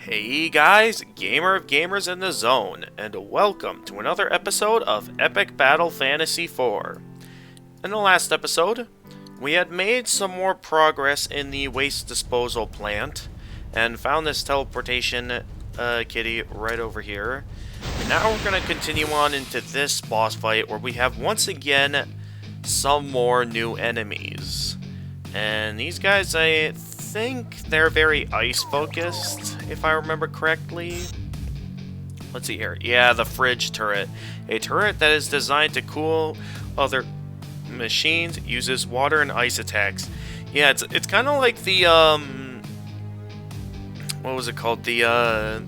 Hey guys, Gamer of Gamers in the Zone, and welcome to another episode of Epic Battle Fantasy 4. In the last episode, we had made some more progress in the waste disposal plant, and found this teleportation kitty right over here. And now we're going to continue on into this boss fight where we have once again some more new enemies. And these guys, I think they're very ice focused, if I remember correctly. Let's see here. Yeah, the fridge turret. A turret that is designed to cool other machines, uses water and ice attacks. Yeah, it's kind of like the what was it called? The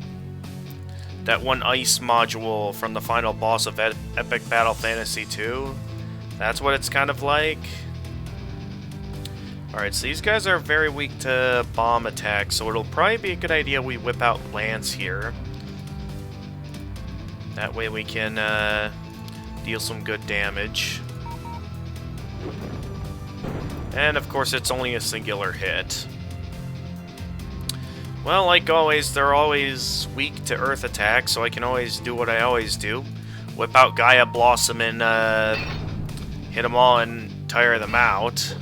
that one ice module from the final boss of Epic Battle Fantasy 2. That's what it's kind of like. Alright, so these guys are very weak to bomb attacks, so it'll probably be a good idea we whip out Lance here. That way we can deal some good damage. And of course it's only a singular hit. Well, like always, they're always weak to earth attacks, so I can always do what I always do. Whip out Gaia Blossom and hit them all and tire them out,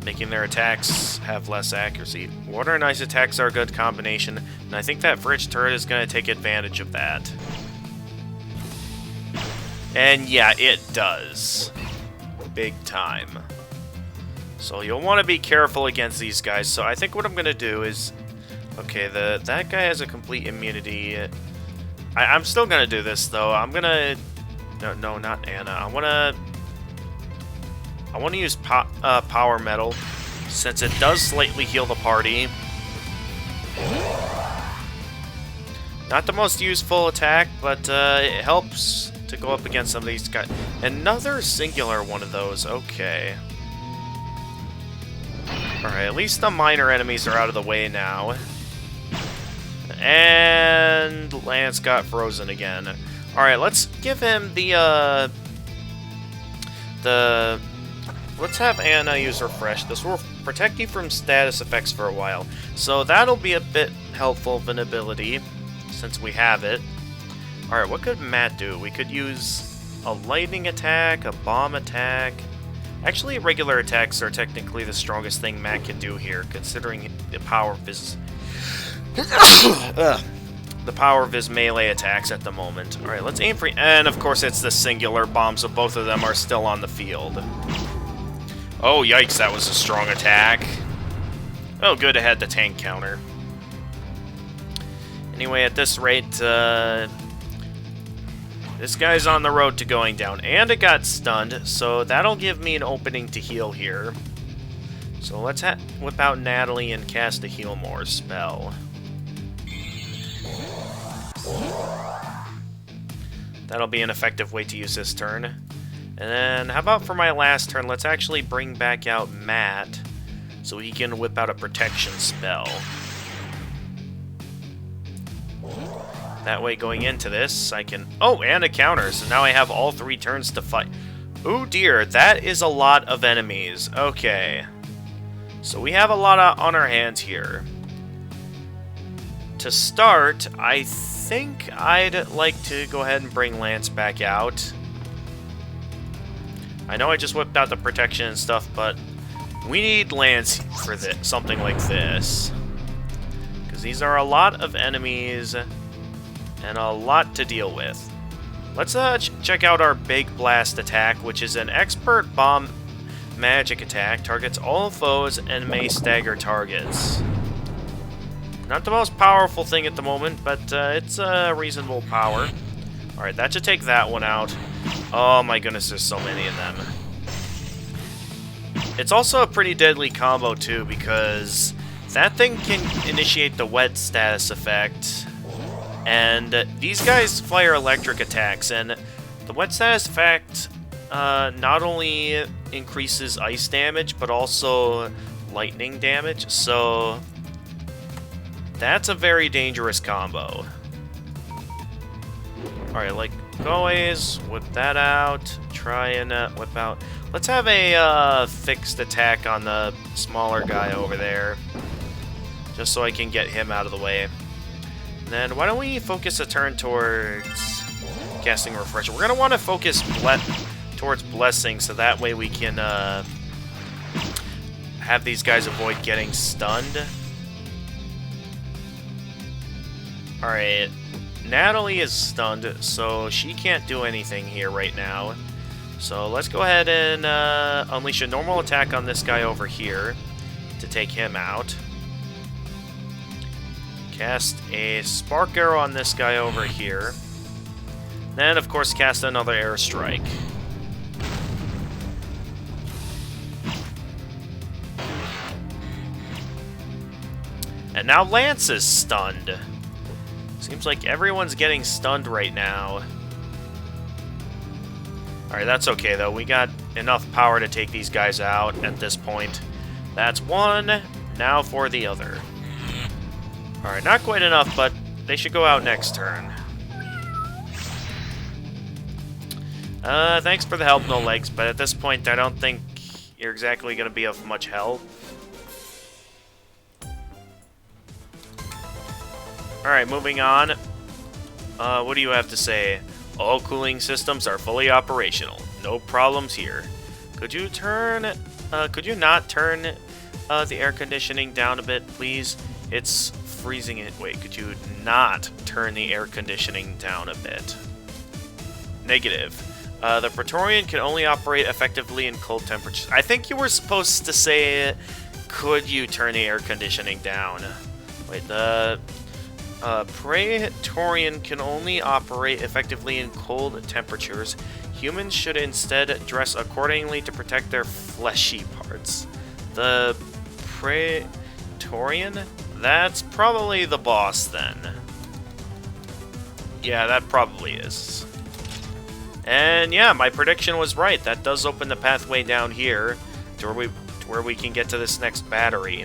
making their attacks have less accuracy. Water and ice attacks are a good combination, and I think that fridge turret is going to take advantage of that. And yeah, it does. Big time. So you'll want to be careful against these guys. So I think what I'm going to do is... Okay, that guy has a complete immunity. I'm still going to do this, though. I'm going to... No, not Anna. I want to use Power Metal, since it does slightly heal the party. Not the most useful attack, but it helps to go up against some of these guys. Another singular one of those, okay. Alright, at least the minor enemies are out of the way now. And Lance got frozen again. Alright, let's give him the let's have Anna use Refresh. This will protect you from status effects for a while. So that'll be a bit helpful of an ability, since we have it. Alright, what could Matt do? We could use a lightning attack, a bomb attack. Actually, regular attacks are technically the strongest thing Matt can do here, considering the power of his... the power of his melee attacks at the moment. Alright, let's aim for... And of course it's the singular bomb, so both of them are still on the field. Oh, yikes, that was a strong attack. Oh, good, it had the tank counter. Anyway, at this rate, this guy's on the road to going down. And it got stunned, so that'll give me an opening to heal here. So let's whip out Natalie and cast a Heal More spell. That'll be an effective way to use this turn. And then, how about for my last turn, let's actually bring back out Matt, so he can whip out a protection spell. That way, going into this, I can... Oh, and a counter, so now I have all 3 turns to fight. Oh dear, that is a lot of enemies. Okay. So we have a lot on our hands here. To start, I think I'd like to go ahead and bring Lance back out. I know I just whipped out the protection and stuff, but we need Lance for this, something like this. Because these are a lot of enemies and a lot to deal with. Let's check out our Big Blast attack, which is an expert bomb magic attack. Targets all foes and may stagger targets. Not the most powerful thing at the moment, but it's a reasonable power. Alright, that should take that one out. Oh my goodness, there's so many of them. It's also a pretty deadly combo too, because that thing can initiate the wet status effect. And these guys fire electric attacks, and the wet status effect not only increases ice damage, but also lightning damage, so that's a very dangerous combo. Alright, like always, whip that out, try and whip out... Let's have a fixed attack on the smaller guy over there, just so I can get him out of the way. Then why don't we focus a turn towards casting Refresher? We're going to want to focus towards Blessing, so that way we can have these guys avoid getting stunned. Alright, Natalie is stunned, so she can't do anything here right now. So let's go ahead and unleash a normal attack on this guy over here to take him out. Cast a Spark Arrow on this guy over here. Then, of course, cast another Airstrike. And now Lance is stunned. Seems like everyone's getting stunned right now. Alright, that's okay, though. We got enough power to take these guys out at this point. That's one. Now for the other. Alright, not quite enough, but they should go out next turn. Thanks for the help, No Legs, but at this point, I don't think you're exactly going to be of much help. Alright, moving on. What do you have to say? All cooling systems are fully operational. No problems here. Could you not turn the air conditioning down a bit, please? It's freezing it. Wait, could you not turn the air conditioning down a bit? Negative. The Praetorian can only operate effectively in cold temperatures. I think you were supposed to say, could you turn the air conditioning down? Wait, the Praetorian can only operate effectively in cold temperatures. Humans should instead dress accordingly to protect their fleshy parts. The Praetorian? That's probably the boss, then. Yeah, that probably is. And yeah, my prediction was right. That does open the pathway down here to where we can get to this next battery.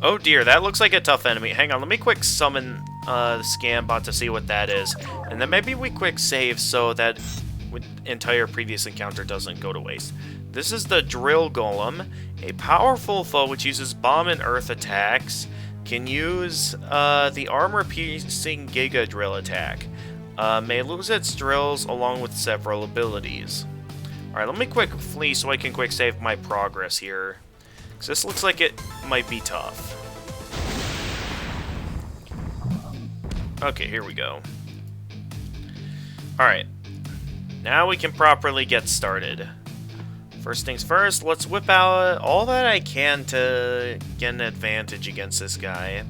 Oh dear, that looks like a tough enemy. Hang on, let me quick summon the scan bot to see what that is. And then maybe we quick save so that the entire previous encounter doesn't go to waste. This is the Drill Golem, a powerful foe which uses bomb and earth attacks. Can use the armor-piercing Giga Drill attack. May lose its drills along with several abilities. Alright, let me quick flee so I can quick save my progress here. Because this looks like it might be tough. Okay, here we go. Alright. Now we can properly get started. First things first, let's whip out all that I can to get an advantage against this guy.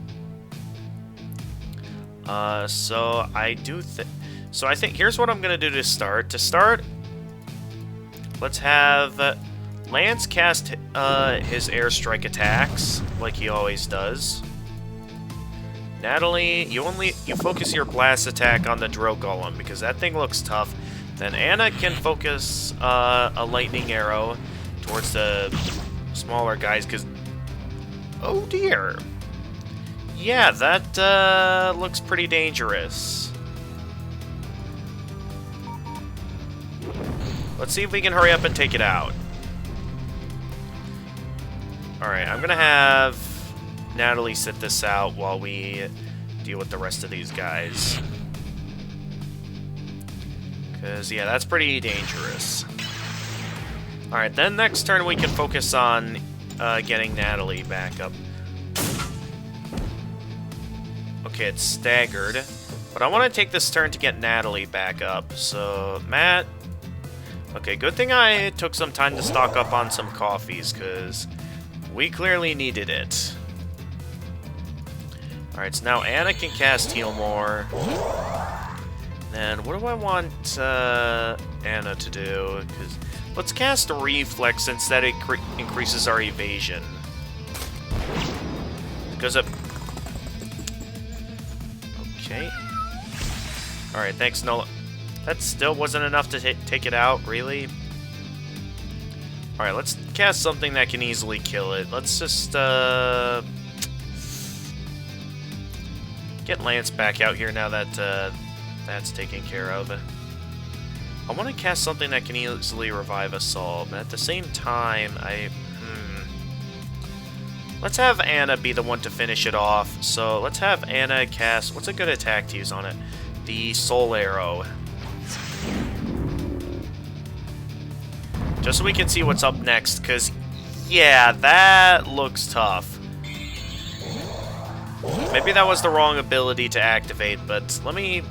So I think here's what I'm gonna do to start. To start, let's have Lance cast his airstrike attacks like he always does. Natalie, you focus your blast attack on the Drill Golem because that thing looks tough. Then Anna can focus a lightning arrow towards the smaller guys, because... Oh dear! Yeah, that looks pretty dangerous. Let's see if we can hurry up and take it out. Alright, I'm gonna have Natalie sit this out while we deal with the rest of these guys. Because, yeah, that's pretty dangerous. Alright, then next turn we can focus on getting Natalie back up. Okay, it's staggered. But I want to take this turn to get Natalie back up. So, Matt... Okay, good thing I took some time to stock up on some coffees, because we clearly needed it. Alright, so now Anna can cast Heal More. And what do I want Anna to do? Because let's cast a Reflex since that increases our evasion. Because it... Okay. Alright, thanks, Nola. That still wasn't enough to take it out, really? Alright, let's cast something that can easily kill it. Let's just, get Lance back out here now that, that's taken care of. I want to cast something that can easily revive us all, but at the same time, Let's have Anna be the one to finish it off. So let's have Anna cast... What's a good attack to use on it? The Soul Arrow. Just so we can see what's up next, because, yeah, that looks tough. Maybe that was the wrong ability to activate, but let me...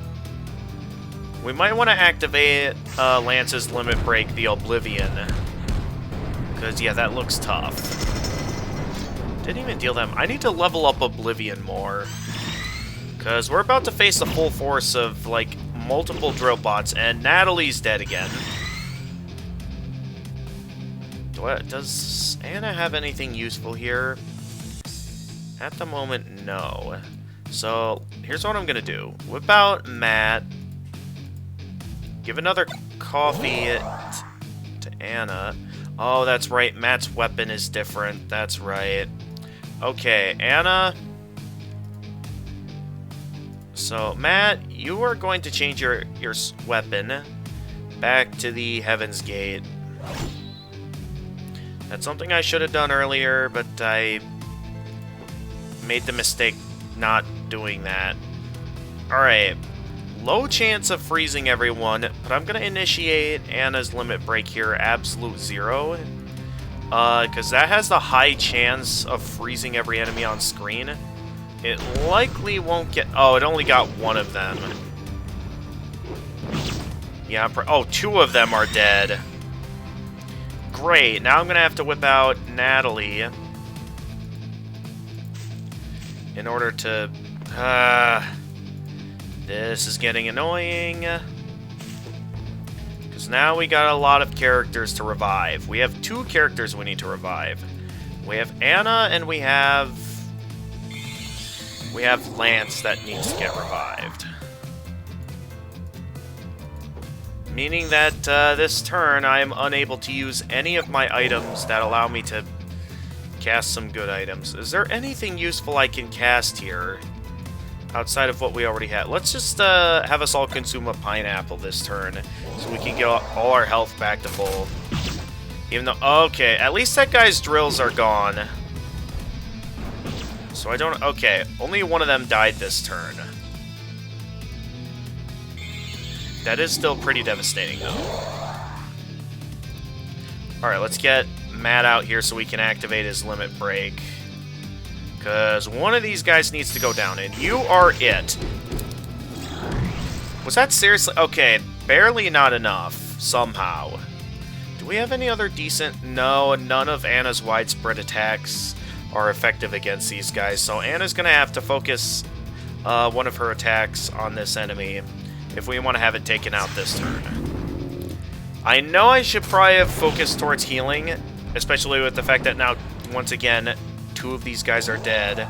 We might want to activate Lance's Limit Break, the Oblivion. Because, yeah, that looks tough. Didn't even deal them. I need to level up Oblivion more. Because we're about to face the full force of, like, multiple drill bots, and Natalie's dead again. Does Anna have anything useful here? At the moment, no. So, here's what I'm gonna do. Whip out Matt. Give another coffee to Anna. Oh, that's right. Matt's weapon is different. That's right. Okay, Anna. So, Matt, you are going to change your weapon back to the Heaven's Gate. That's something I should have done earlier, but I made the mistake not doing that. Alright. Low chance of freezing everyone, but I'm going to initiate Anna's Limit Break here, Absolute 0. Because that has the high chance of freezing every enemy on screen. It likely won't get... Oh, it only got one of them. Yeah, oh, two of them are dead. Great, now I'm going to have to whip out Natalie in order to... this is getting annoying. Because now we got a lot of characters to revive. We have two characters we need to revive. We have Anna and we have Lance that needs to get revived. Meaning that this turn I am unable to use any of my items that allow me to cast some good items. Is there anything useful I can cast here outside of what we already had? Let's just have us all consume a pineapple this turn so we can get all our health back to full. Even though, okay, at least that guy's drills are gone. So I don't, okay, only one of them died this turn. That is still pretty devastating, though. Alright, let's get Matt out here so we can activate his Limit Break. Because one of these guys needs to go down, and you are it. Was that seriously? Okay, barely not enough, somehow. Do we have any other decent... No, none of Anna's widespread attacks are effective against these guys, so Anna's going to have to focus one of her attacks on this enemy if we want to have it taken out this turn. I know I should probably have focused towards healing, especially with the fact that now, once again, two of these guys are dead.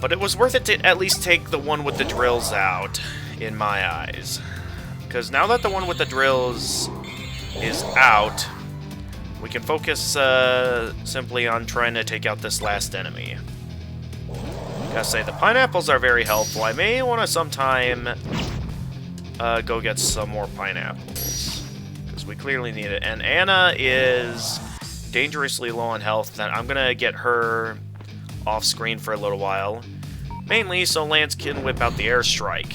But it was worth it to at least take the one with the drills out, in my eyes. Because now that the one with the drills is out, we can focus simply on trying to take out this last enemy. Gotta say, the pineapples are very helpful. I may want to sometime go get some more pineapples, because we clearly need it. And Anna is dangerously low on health. Then I'm gonna get her off screen for a little while, mainly so Lance can whip out the airstrike.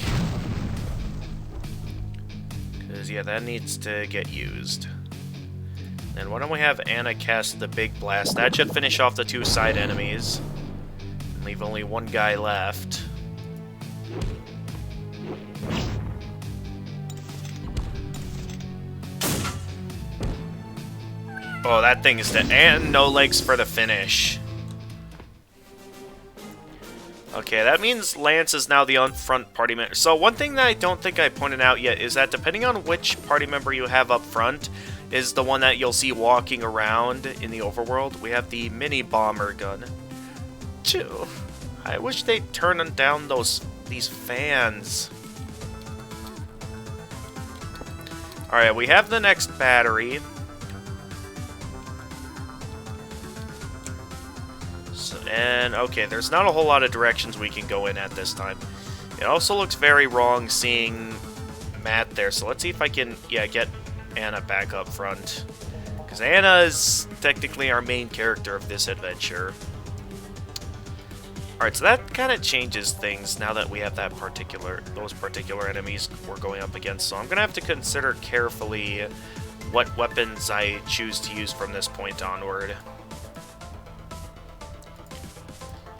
Because yeah, that needs to get used. And why don't we have Anna cast the big blast? That should finish off the two side enemies. Leave only one guy left. Oh, that thing is dead. And no legs for the finish. Okay, that means Lance is now the front party member. So one thing that I don't think I pointed out yet is that depending on which party member you have up front is the one that you'll see walking around in the overworld. We have the mini bomber gun. I wish they'd turn down these fans. Alright, we have the next battery. And, okay, there's not a whole lot of directions we can go in at this time. It also looks very wrong seeing Matt there, so let's see if I can, yeah, get Anna back up front. Because Anna is technically our main character of this adventure. Alright, so that kind of changes things now that we have those particular enemies we're going up against. So I'm going to have to consider carefully what weapons I choose to use from this point onward.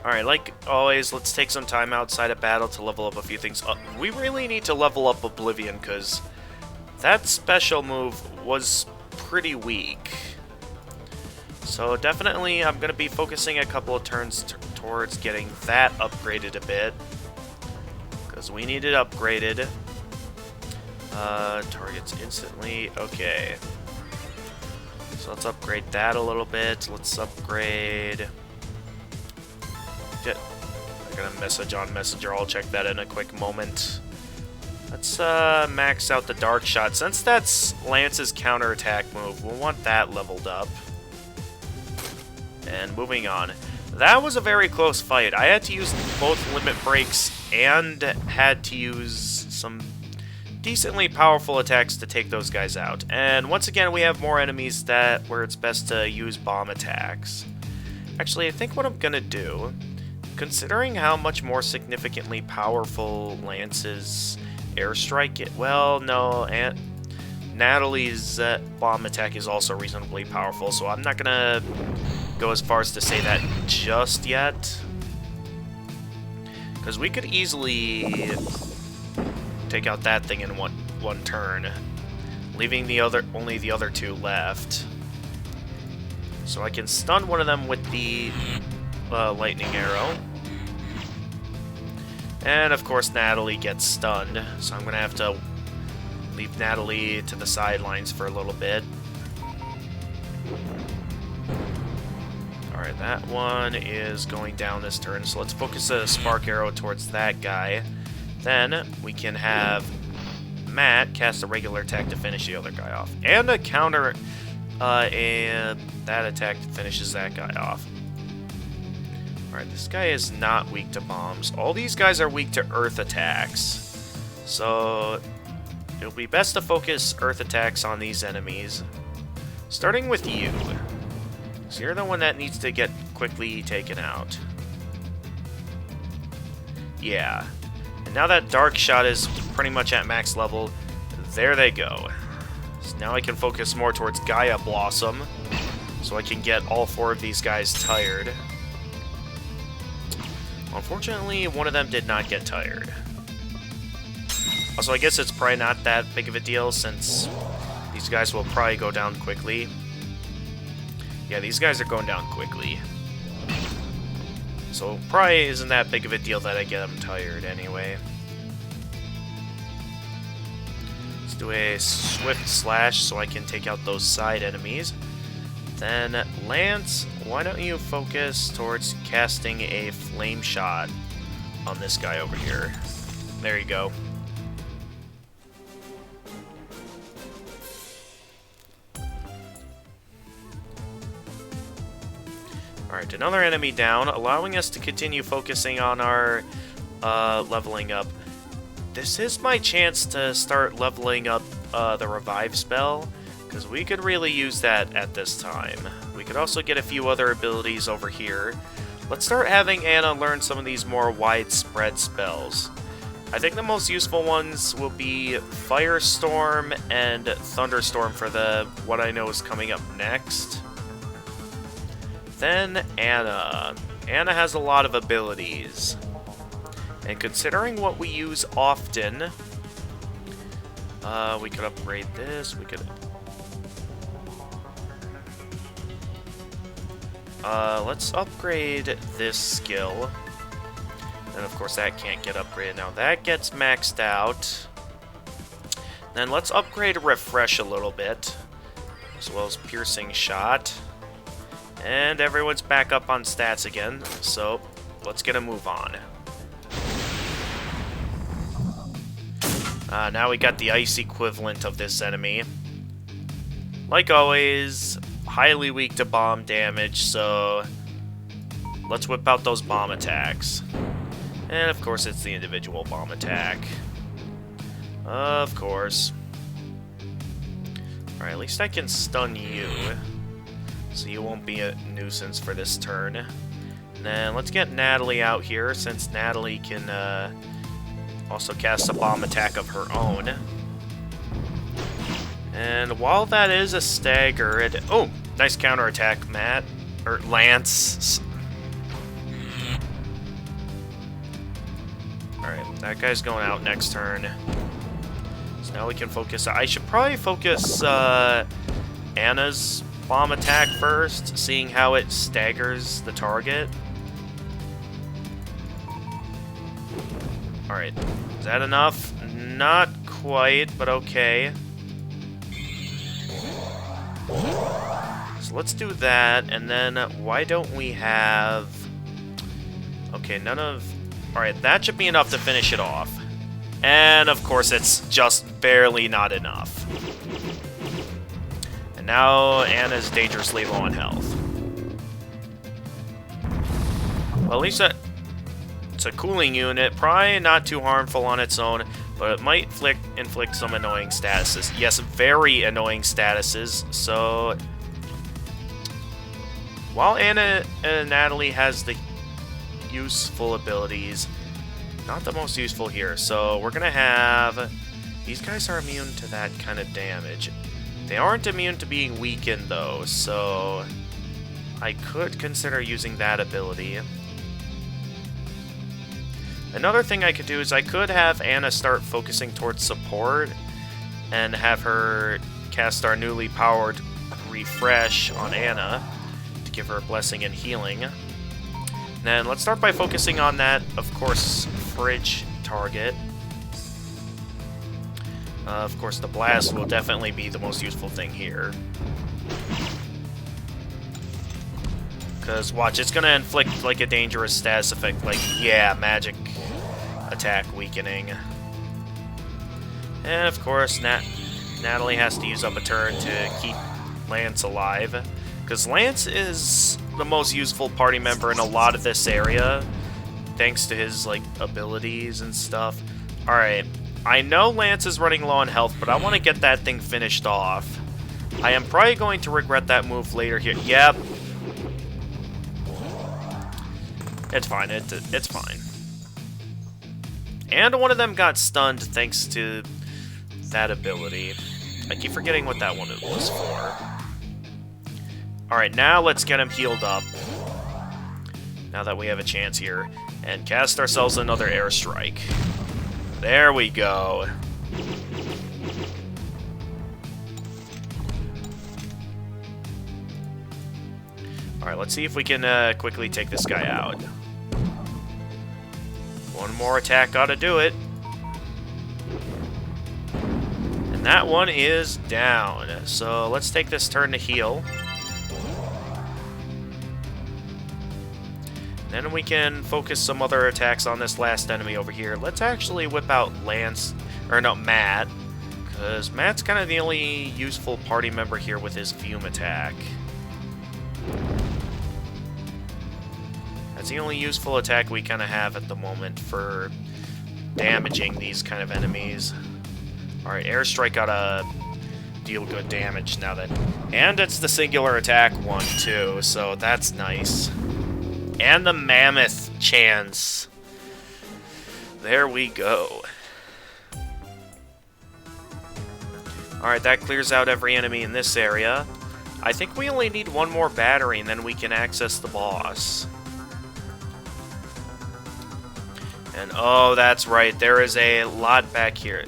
Alright, like always, let's take some time outside of battle to level up a few things. We really need to level up Oblivion, because that special move was pretty weak. So definitely I'm going to be focusing a couple of turns towards getting that upgraded a bit, because we need it upgraded. Targets instantly. Okay. So let's upgrade that a little bit. Let's upgrade... I got a message on Messenger. I'll check that in a quick moment. Let's max out the Dark Shot. Since that's Lance's counterattack move, we'll want that leveled up. And moving on. That was a very close fight. I had to use both limit breaks and had to use some decently powerful attacks to take those guys out. And once again, we have more enemies where it's best to use bomb attacks. Actually, I think what I'm gonna do, considering how much more significantly powerful Lance's airstrike is, well, no, and Natalie's bomb attack is also reasonably powerful, so I'm not gonna go as far as to say that just yet, because we could easily take out that thing in one turn, leaving only the other two left. So I can stun one of them with the lightning arrow. And of course Natalie gets stunned, so I'm going to have to leave Natalie to the sidelines for a little bit. Alright, that one is going down this turn, so let's focus a spark arrow towards that guy. Then we can have Matt cast a regular attack to finish the other guy off. And a counter, and that attack finishes that guy off. Alright, this guy is not weak to bombs. All these guys are weak to earth attacks. So it'll be best to focus earth attacks on these enemies. Starting with you. So you're the one that needs to get quickly taken out. Yeah. And now that Dark Shot is pretty much at max level, there they go. So now I can focus more towards Gaia Blossom, so I can get all four of these guys tired. Unfortunately, one of them did not get tired. Also, I guess it's probably not that big of a deal, since these guys will probably go down quickly. Yeah, these guys are going down quickly. So probably isn't that big of a deal that I get them tired anyway. Let's do a swift slash so I can take out those side enemies. Then Lance, why don't you focus towards casting a flame shot on this guy over here. There you go. Alright, another enemy down, allowing us to continue focusing on our leveling up. This is my chance to start leveling up the revive spell, because we could really use that at this time. We could also get a few other abilities over here. Let's start having Anna learn some of these more widespread spells. I think the most useful ones will be Firestorm and Thunderstorm for what I know is coming up next. Then Anna. Anna has a lot of abilities. And considering what we use often, we could upgrade this, we could... let's upgrade this skill. And of course that can't get upgraded now. That gets maxed out. Then let's upgrade Refresh a little bit, as well as Piercing Shot. And everyone's back up on stats again, so let's get a move on. Now we got the ice equivalent of this enemy. Like always, highly weak to bomb damage, so let's whip out those bomb attacks. And of course it's the individual bomb attack. Of course. Alright, at least I can stun you. So you won't be a nuisance for this turn. And then let's get Natalie out here, since Natalie can also cast a bomb attack of her own. And while that is a stagger, oh, nice counterattack, Matt. Or Lance. Alright, that guy's going out next turn. So now we can focus. I should probably focus Anna's bomb attack first, seeing how it staggers the target. Alright, is that enough? Not quite, but okay. So let's do that, and then why don't we have... Okay, none of... Alright, that should be enough to finish it off. And, of course, it's just barely not enough. And now Anna's dangerously low on health. Well, at least it's a cooling unit. Probably not too harmful on its own, but it might inflict some annoying statuses. Yes, very annoying statuses, so... While Anna and Natalie has the useful abilities, not the most useful here. So we're gonna have... These guys are immune to that kind of damage. They aren't immune to being weakened, though, so... I could consider using that ability. Another thing I could do is I could have Anna start focusing towards support and have her cast our newly powered refresh on Anna to give her a blessing and healing. Then let's start by focusing on that, of course, fridge target. Of course, the blast will definitely be the most useful thing here. Because, watch, it's going to inflict, like, a dangerous status effect, like, yeah, magic attack weakening. And, of course, Natalie has to use up a turn to keep Lance alive. Because Lance is the most useful party member in a lot of this area, thanks to his, like, abilities and stuff. Alright, I know Lance is running low on health, but I want to get that thing finished off. I am probably going to regret that move later here. Yep. It's fine, it's fine. And one of them got stunned thanks to that ability. I keep forgetting what that one was for. Alright, now let's get him healed up. Now that we have a chance here. And cast ourselves another airstrike. There we go. Alright, let's see if we can quickly take this guy out. One more attack ought to do it. And that one is down. So let's take this turn to heal. Then we can focus some other attacks on this last enemy over here. Let's actually whip out Matt. Because Matt's kind of the only useful party member here with his Fume attack. That's the only useful attack we kind of have at the moment for damaging these kind of enemies. Alright, Airstrike gotta deal good damage now that... And it's the singular attack one, too, so that's nice. And the Mammoth chance. There we go. Alright, that clears out every enemy in this area. I think we only need one more battery and then we can access the boss. And oh, that's right, there is a lot back here.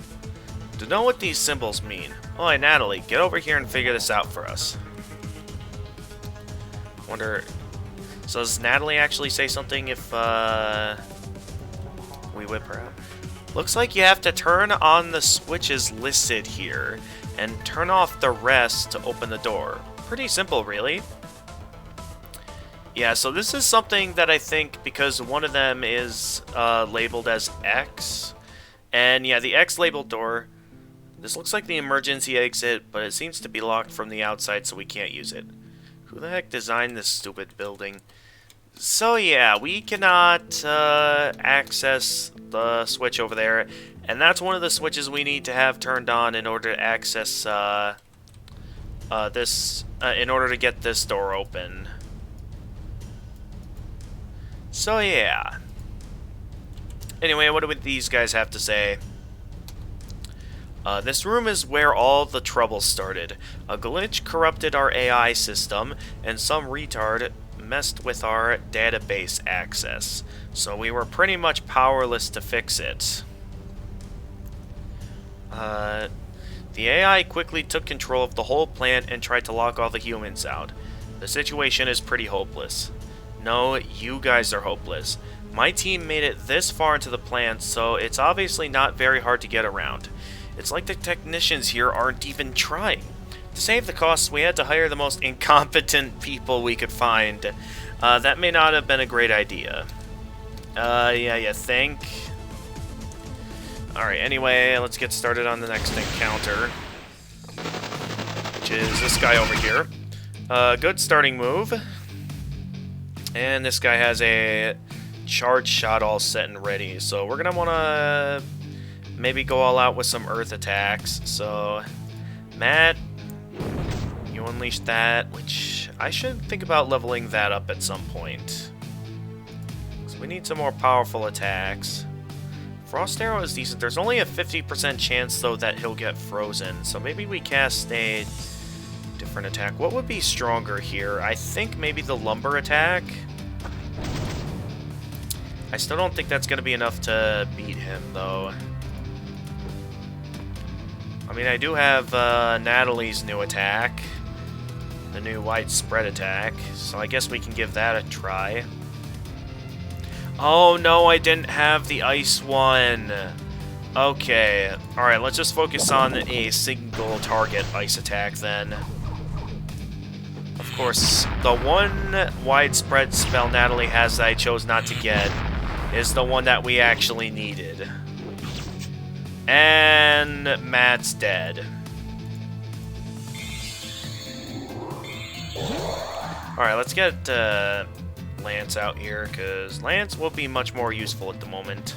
To know what these symbols mean. Oh, hey, Natalie, get over here and figure this out for us. Wonder... So does Natalie actually say something if we whip her out? Looks like you have to turn on the switches listed here and turn off the rest to open the door. Pretty simple, really. Yeah, so this is something that I think, because one of them is labeled as X, and yeah, the X labeled door, this looks like the emergency exit, but it seems to be locked from the outside, so we can't use it. Who the heck designed this stupid building? So yeah, we cannot access the switch over there, and that's one of the switches we need to have turned on in order to access in order to get this door open. So yeah. Anyway, what do these guys have to say? This room is where all the trouble started. A glitch corrupted our AI system, and some retard messed with our database access. So we were pretty much powerless to fix it. The AI quickly took control of the whole plant and tried to lock all the humans out. The situation is pretty hopeless. No, you guys are hopeless. My team made it this far into the plant, so it's obviously not very hard to get around. It's like the technicians here aren't even trying. To save the costs, we had to hire the most incompetent people we could find. That may not have been a great idea. Yeah, you think? Alright, anyway, let's get started on the next encounter, which is this guy over here. Good starting move. And this guy has a charge shot all set and ready, so we're gonna wanna maybe go all out with some earth attacks. So, Matt, you unleash that, which I should think about leveling that up at some point. So we need some more powerful attacks. Frost Arrow is decent. There's only a 50% chance, though, that he'll get frozen. So maybe we cast a different attack. What would be stronger here? I think maybe the Lumber attack. I still don't think that's going to be enough to beat him, though. I mean, I do have Natalie's new attack. The new widespread attack. So I guess we can give that a try. Oh, no, I didn't have the ice one. Okay. Alright, let's just focus on a single target ice attack then. Of course, the one widespread spell Natalie has that I chose not to get is the one that we actually needed. And Matt's dead. Alright, let's get Lance out here, because Lance will be much more useful at the moment.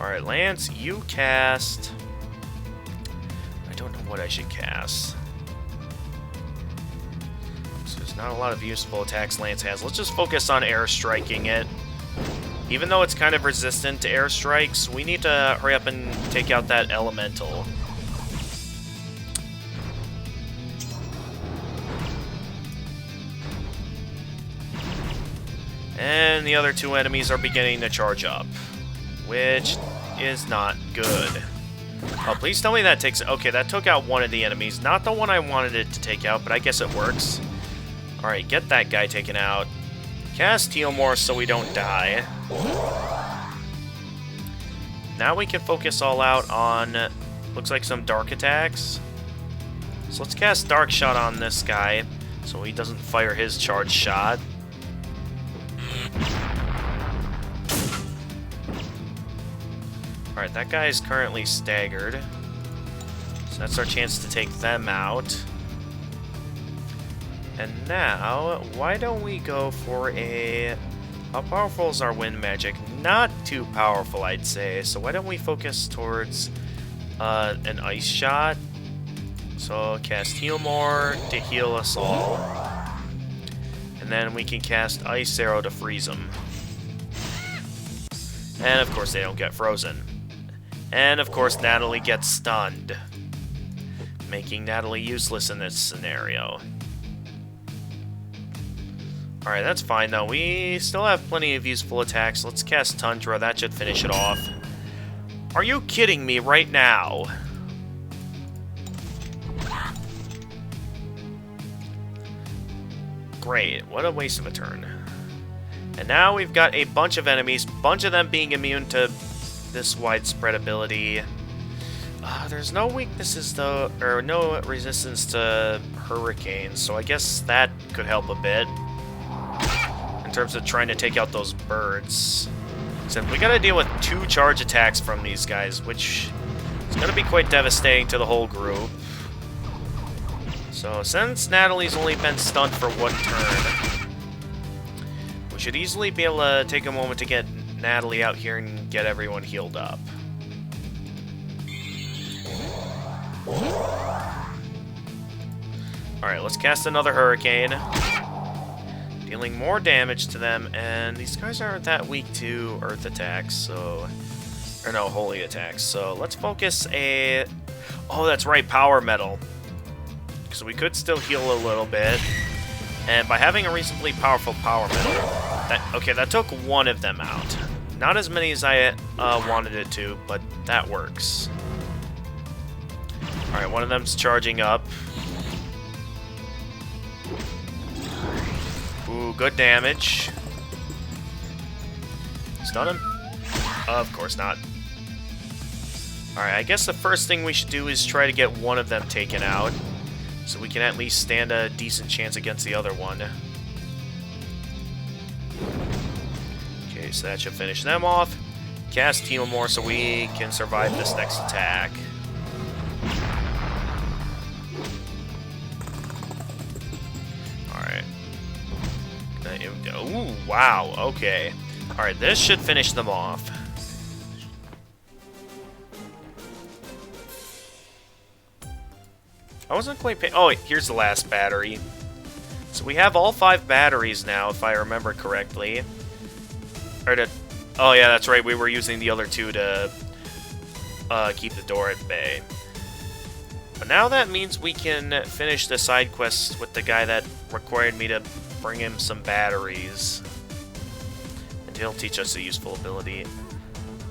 Alright, Lance, you cast... I don't know what I should cast. So there's not a lot of useful attacks Lance has. Let's just focus on airstriking it. Even though it's kind of resistant to airstrikes, we need to hurry up and take out that elemental. And the other two enemies are beginning to charge up, which is not good. Oh, please tell me that takes... Okay, that took out one of the enemies. Not the one I wanted it to take out, but I guess it works. Alright, get that guy taken out. Cast Heal More so we don't die. Now we can focus all out on... looks like some dark attacks. So let's cast Dark Shot on this guy, so he doesn't fire his charge shot. Alright, that guy is currently staggered. So that's our chance to take them out. And now, why don't we go for a... How powerful is our wind magic? Not too powerful, I'd say. So why don't we focus towards an ice shot? So cast Heal More to heal us all. And then we can cast Ice Arrow to freeze them. And of course they don't get frozen. And of course Natalie gets stunned, making Natalie useless in this scenario. Alright, that's fine though. We still have plenty of useful attacks. Let's cast Tundra. That should finish it off. Are you kidding me right now? Great. What a waste of a turn. And now we've got a bunch of enemies, bunch of them being immune to this widespread ability. There's no weaknesses though, or no resistance to hurricanes, so I guess that could help a bit in terms of trying to take out those birds. Except we gotta deal with 2 charge attacks from these guys, which is gonna be quite devastating to the whole group. So since Natalie's only been stunned for 1 turn, we should easily be able to take a moment to get Natalie out here and get everyone healed up. Alright, let's cast another Hurricane. Dealing more damage to them, and these guys aren't that weak to Earth attacks, so... Or no, Holy attacks. So let's focus a... Oh, that's right, Power Metal. So we could still heal a little bit. And by having a reasonably powerful Power Metal... that took one of them out. Not as many as I wanted it to, but that works. Alright, one of them's charging up. Ooh, good damage. Stun him? Of course not. Alright, I guess the first thing we should do is try to get one of them taken out, so we can at least stand a decent chance against the other one. Okay, so that should finish them off. Cast heal more so we can survive this next attack. Alright. Ooh, wow, okay. Alright, this should finish them off. I wasn't quite paying... Oh, here's the last battery. So we have all 5 batteries now, if I remember correctly. Oh yeah, that's right, we were using the other 2 to keep the door at bay. But now that means we can finish the side quests with the guy that required me to bring him some batteries. And he'll teach us a useful ability.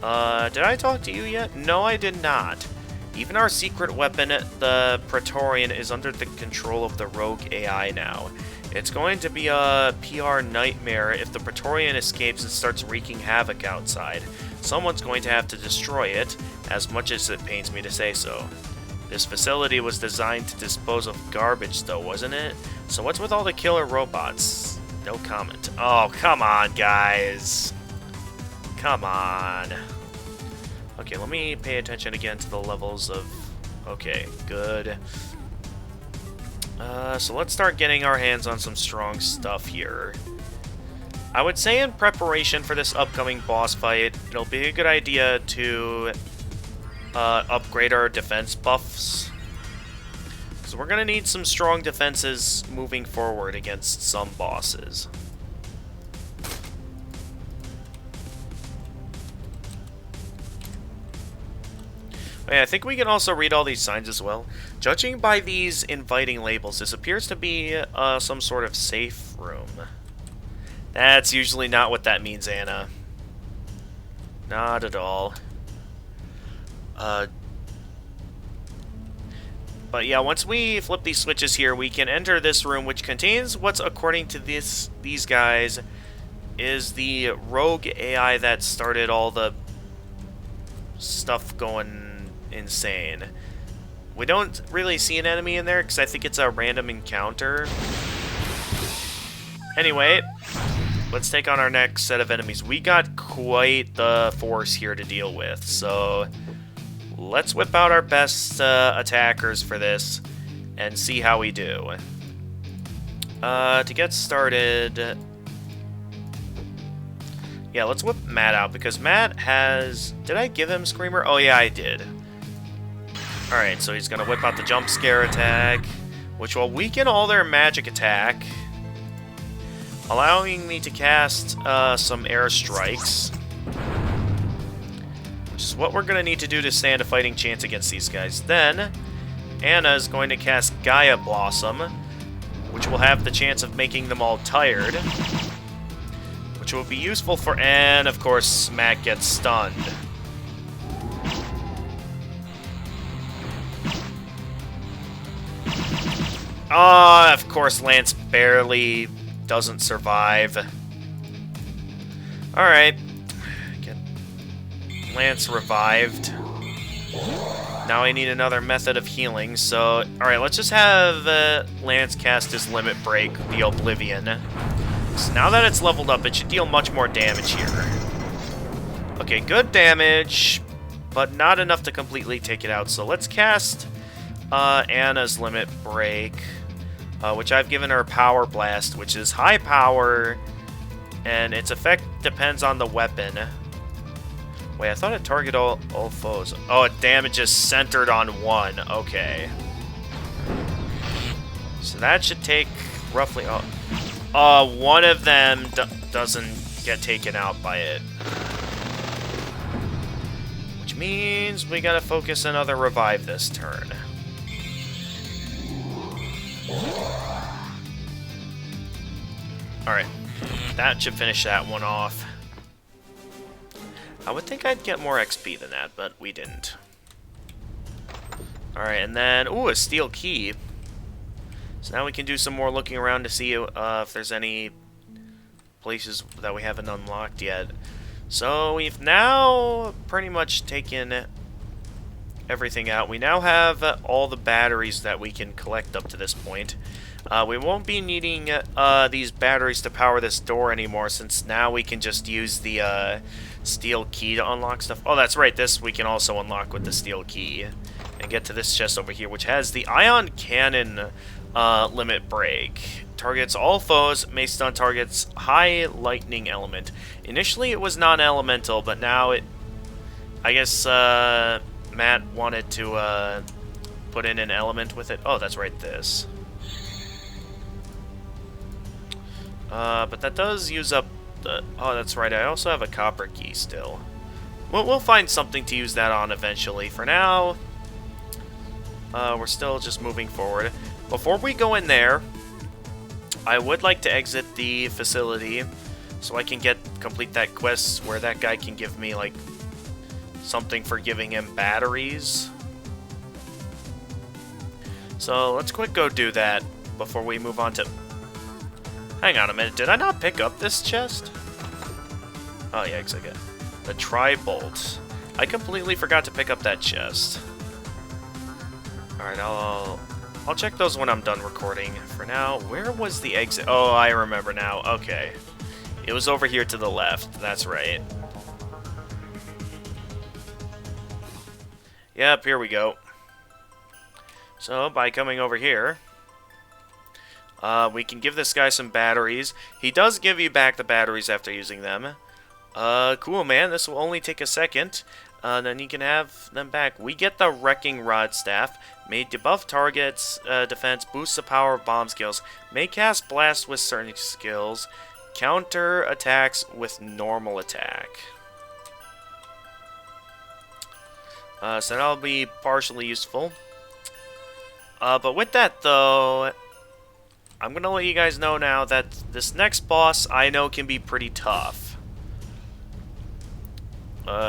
Did I talk to you yet? No, I did not. Even our secret weapon, the Praetorian, is under the control of the rogue AI now. It's going to be a PR nightmare if the Praetorian escapes and starts wreaking havoc outside. Someone's going to have to destroy it, as much as it pains me to say so. This facility was designed to dispose of garbage, though, wasn't it? So what's with all the killer robots? No comment. Oh, come on, guys. Come on. Okay, let me pay attention again to the levels of... Okay, good. So let's start getting our hands on some strong stuff here. I would say in preparation for this upcoming boss fight, it'll be a good idea to upgrade our defense buffs. Because we're going to need some strong defenses moving forward against some bosses. I think we can also read all these signs as well. Judging by these inviting labels, this appears to be some sort of safe room. That's usually not what that means, Anna. Not at all. But yeah, once we flip these switches here, we can enter this room, which contains what's, according to these guys, is the rogue AI that started all the stuff going insane. We don't really see an enemy in there because I think it's a random encounter. Anyway, let's take on our next set of enemies. We got quite the force here to deal with, so let's whip out our best attackers for this and see how we do. To get started, yeah, let's whip Matt out because Matt has... Did I give him Screamer? Oh yeah, I did. Alright, so he's going to whip out the jump scare attack, which will weaken all their magic attack, allowing me to cast some air strikes, which is what we're going to need to do to stand a fighting chance against these guys. Then, Anna is going to cast Gaia Blossom, which will have the chance of making them all tired, which will be useful for... And, of course, Matt gets stunned. Oh, of course, Lance barely doesn't survive. Alright. Get Lance revived. Now I need another method of healing, so... Alright, let's just have Lance cast his Limit Break, the Oblivion. So now that it's leveled up, it should deal much more damage here. Okay, good damage, but not enough to completely take it out. So let's cast Anna's Limit Break, which I've given her Power Blast, which is high power, and its effect depends on the weapon. Wait, I thought it targeted all foes. Oh, it damages centered on one. Okay. So that should take roughly... one of them doesn't get taken out by it. Which means we gotta focus another revive this turn. Alright. That should finish that one off. I would think I'd get more XP than that, but we didn't. Alright, and then... Ooh, a steel key. So now we can do some more looking around to see if there's any places that we haven't unlocked yet. So we've now pretty much taken everything out. We now have all the batteries that we can collect up to this point. We won't be needing these batteries to power this door anymore, since now we can just use the steel key to unlock stuff. Oh, that's right, this we can also unlock with the steel key. And get to this chest over here, which has the ion cannon limit break. Targets all foes, may stun targets high lightning element. Initially it was non-elemental, but now it... I guess Matt wanted to put in an element with it. Oh, that's right, this. But that does use up the... Oh, that's right, I also have a copper key still. We'll find something to use that on eventually. For now, we're still just moving forward. Before we go in there, I would like to exit the facility so I can complete that quest where that guy can give me, like, something for giving him batteries. So let's quick go do that before we move on to... Hang on a minute, did I not pick up this chest? Oh yeah, because I get the tri-bolt. I completely forgot to pick up that chest. Alright, I'll check those when I'm done recording. For now, where was the exit? Oh, I remember now. Okay. It was over here to the left. That's right. Yep, here we go. So, by coming over here, we can give this guy some batteries. He does give you back the batteries after using them. Cool, man. This will only take a second. Then you can have them back. We get the Wrecking Rod Staff. May debuff targets, defense, boosts the power of bomb skills. May cast blast with certain skills. Counter attacks with normal attack. So that'll be partially useful. But with that, though, I'm going to let you guys know now that this next boss I know can be pretty tough.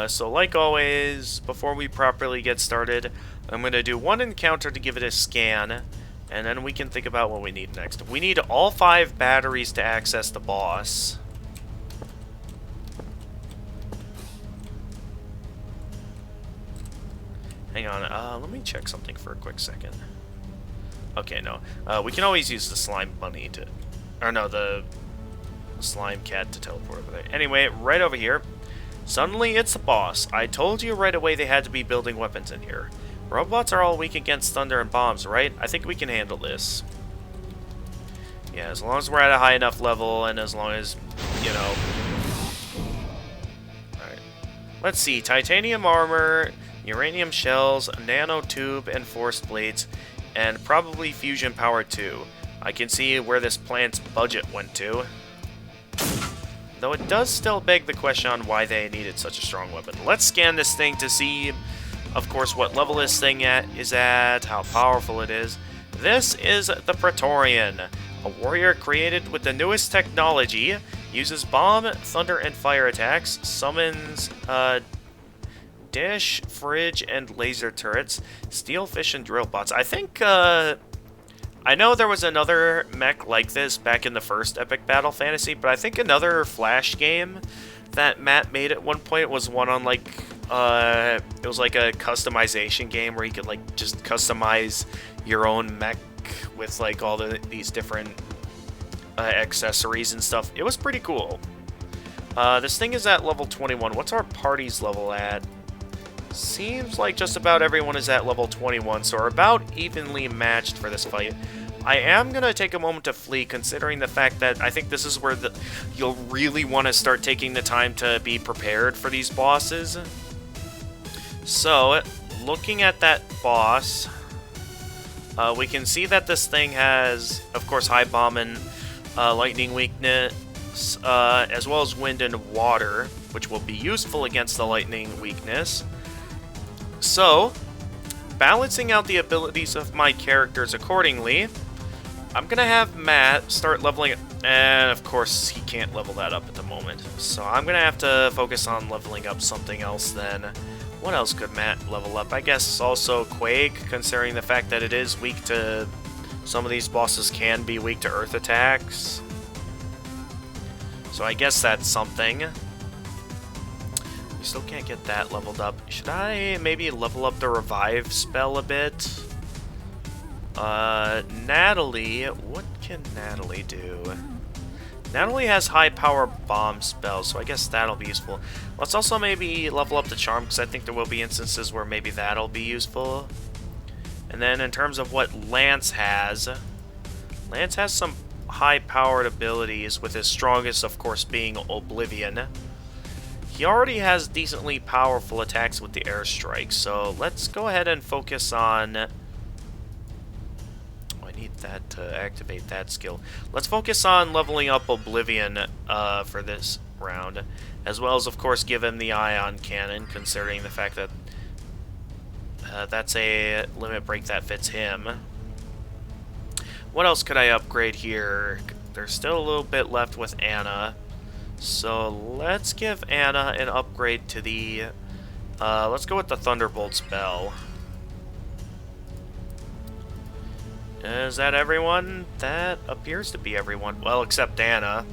So like always, before we properly get started, I'm going to do one encounter to give it a scan, and then we can think about what we need next. We need all 5 batteries to access the boss. Hang on, let me check something for a quick second. Okay, no. We can always use the slime bunny to... Or no, the slime cat to teleport over there. Anyway, right over here. Suddenly, it's the boss. I told you right away they had to be building weapons in here. Robots are all weak against thunder and bombs, right? I think we can handle this. Yeah, as long as we're at a high enough level, and as long as, you know... Alright. Let's see. Titanium armor, uranium shells, nanotube, and force blades, and probably fusion power too. I can see where this plant's budget went to. Though it does still beg the question on why they needed such a strong weapon. Let's scan this thing to see, of course, what level this thing is at, how powerful it is. This is the Praetorian, a warrior created with the newest technology, uses bomb, thunder, and fire attacks, summons dish, fridge, and laser turrets, steel fish, and drill bots. I think, I know there was another mech like this back in the first Epic Battle Fantasy, but I think another Flash game that Matt made at one point was one on, like, it was like a customization game where you could, like, just customize your own mech with, like, all these different accessories and stuff. It was pretty cool. This thing is at level 21. What's our party's level at? Seems like just about everyone is at level 21, so we're about evenly matched for this fight. I am going to take a moment to flee, considering the fact that I think this is where you'll really want to start taking the time to be prepared for these bosses. So, looking at that boss, we can see that this thing has, of course, high bomb and lightning weakness, as well as wind and water, which will be useful against the lightning weakness. So, balancing out the abilities of my characters accordingly, I'm gonna have Matt start leveling it, and of course he can't level that up at the moment. So I'm gonna have to focus on leveling up something else then. What else could Matt level up? I guess also Quake, considering the fact that it is weak to... Some of these bosses can be weak to earth attacks. So I guess that's something. We still can't get that leveled up. Should I maybe level up the revive spell a bit? Natalie, what can Natalie do? Natalie has high power bomb spells, so I guess that'll be useful. Let's also maybe level up the charm, because I think there will be instances where maybe that'll be useful. And then in terms of what Lance has some high powered abilities, with his strongest of course being Oblivion. He already has decently powerful attacks with the airstrike, so let's go ahead and focus on... that to activate that skill. Let's focus on leveling up Oblivion for this round, as well as of course give him the ion cannon, considering the fact that that's a limit break that fits him. What else could I upgrade here? There's still a little bit left with Anna, so let's give Anna an upgrade to the let's go with the Thunderbolt spell. Is that everyone? That appears to be everyone. Well, except Anna.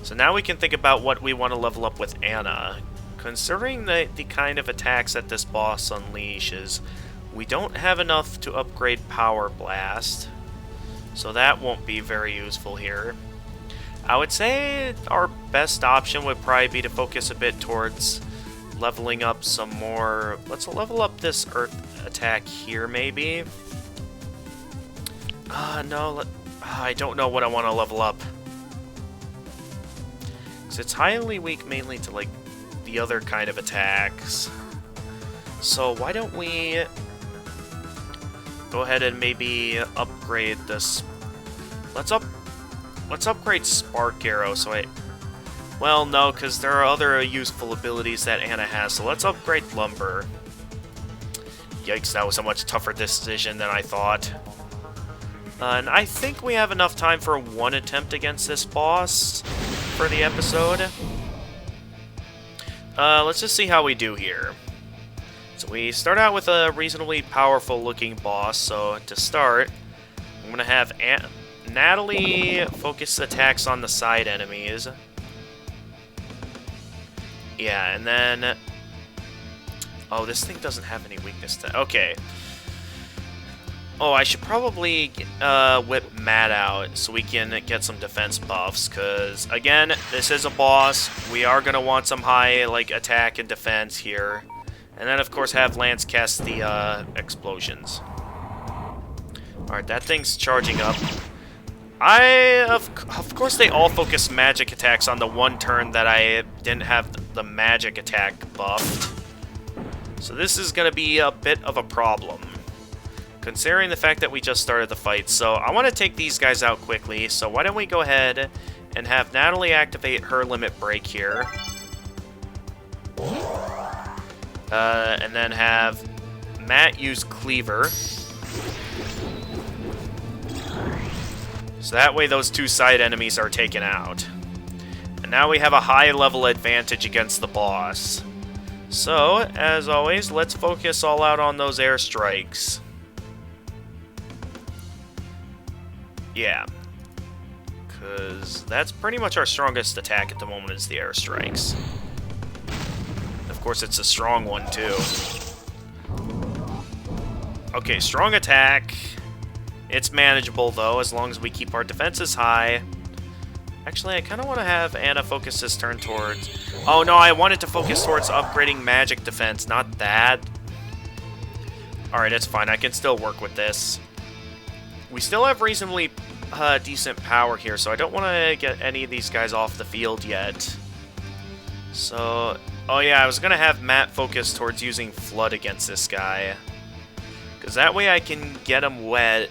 So now we can think about what we want to level up with Anna. Considering the kind of attacks that this boss unleashes, we don't have enough to upgrade Power Blast. So that won't be very useful here. I would say our best option would probably be to focus a bit towards leveling up some more... Let's level up this Earth attack here, maybe. No, I don't know what I want to level up. Because it's highly weak mainly to, like, the other kind of attacks. So why don't we go ahead and maybe upgrade this... Let's upgrade Spark Arrow, so well, no, because there are other useful abilities that Anna has, so let's upgrade Lumber. Yikes, that was a much tougher decision than I thought. And I think we have enough time for one attempt against this boss for the episode. Let's just see how we do here. So we start out with a reasonably powerful looking boss, so to start, I'm going to have Natalie focus attacks on the side enemies. Yeah, and then... Oh, this thing doesn't have any weakness to... Okay. Oh, I should probably whip Matt out so we can get some defense buffs, because, again, this is a boss. We are going to want some high, like, attack and defense here. And then, of course, have Lance cast the explosions. Alright, that thing's charging up. Of course, they all focus magic attacks on the one turn that I didn't have the magic attack buffed. So this is going to be a bit of a problem, considering the fact that we just started the fight. So I want to take these guys out quickly, so why don't we go ahead and have Natalie activate her limit break here. And then have Matt use Cleaver. So that way those two side enemies are taken out. And now we have a high level advantage against the boss. So, as always, let's focus all out on those airstrikes. Yeah. Because that's pretty much our strongest attack at the moment is the airstrikes. Of course, it's a strong one, too. Okay, strong attack. It's manageable, though, as long as we keep our defenses high. Actually, I kind of want to have Anna focus this turn towards... Oh, no, I wanted to focus towards upgrading magic defense, not that. Alright, it's fine. I can still work with this. We still have reasonably decent power here, so I don't want to get any of these guys off the field yet. So, oh yeah, I was gonna have Matt focus towards using Flood against this guy. Because that way I can get him wet.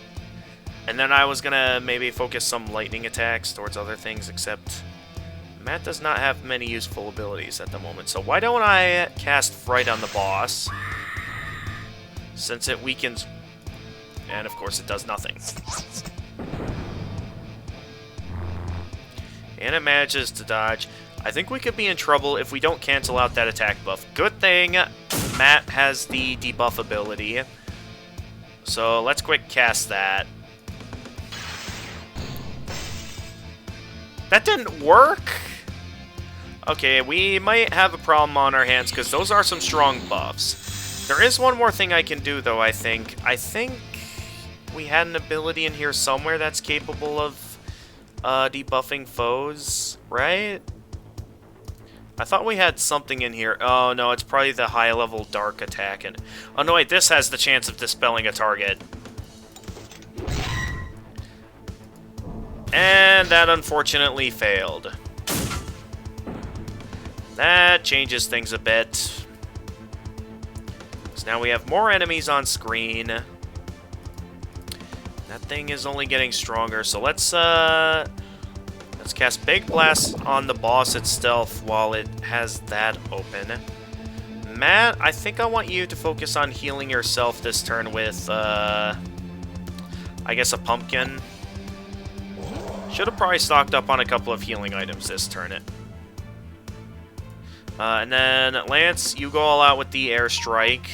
And then I was gonna maybe focus some lightning attacks towards other things, except Matt does not have many useful abilities at the moment. So why don't I cast Fright on the boss? Since it weakens... And of course it does nothing. And it manages to dodge. I think we could be in trouble if we don't cancel out that attack buff. Good thing Matt has the debuff ability. So let's quick cast that. That didn't work? Okay, we might have a problem on our hands because those are some strong buffs. There is one more thing I can do though, I think. I think we had an ability in here somewhere that's capable of debuffing foes, right? I thought we had something in here. Oh, no, it's probably the high-level dark attack. And oh, no, wait, this has the chance of dispelling a target. And that unfortunately failed. That changes things a bit. So now we have more enemies on screen. That thing is only getting stronger, so let's cast Big Blast on the boss itself while it has that open. Matt, I think I want you to focus on healing yourself this turn with, I guess a pumpkin. Should have probably stocked up on a couple of healing items this turn. And then, Lance, you go all out with the airstrike.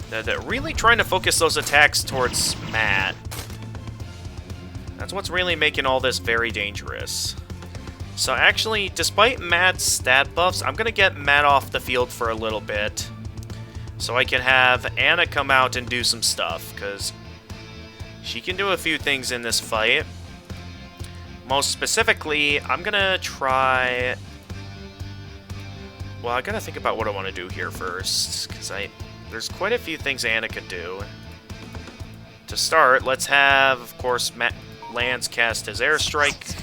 They're really trying to focus those attacks towards Matt. That's what's really making all this very dangerous. So actually, despite Matt's stat buffs, I'm going to get Matt off the field for a little bit. So I can have Anna come out and do some stuff, because she can do a few things in this fight. Most specifically, I'm going to try... Well, I got to think about what I want to do here first, because there's quite a few things Anna could do. To start, let's have, of course, Lance cast his airstrike.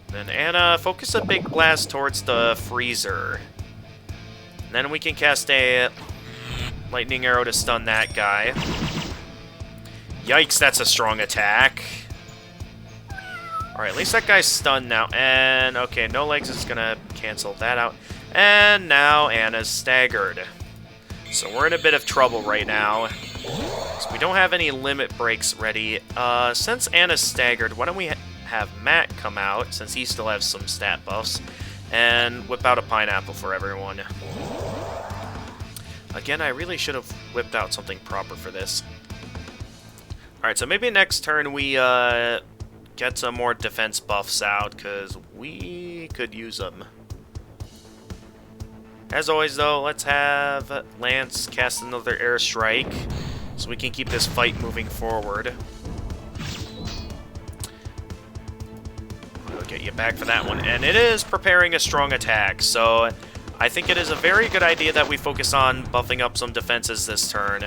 Then Anna, focus a Big Blast towards the freezer. And then we can cast a lightning arrow to stun that guy. Yikes, that's a strong attack. Alright, at least that guy's stunned now. And, okay, no legs is gonna cancel that out. And now Anna's staggered. So we're in a bit of trouble right now. So we don't have any limit breaks ready. Since Anna's staggered, why don't we have Matt come out, since he still has some stat buffs, and whip out a pineapple for everyone. Again, I really should have whipped out something proper for this. Alright, so maybe next turn we get some more defense buffs out, because we could use them. As always, though, let's have Lance cast another airstrike, so we can keep this fight moving forward. We'll get you back for that one. And it is preparing a strong attack, so I think it is a very good idea that we focus on buffing up some defenses this turn.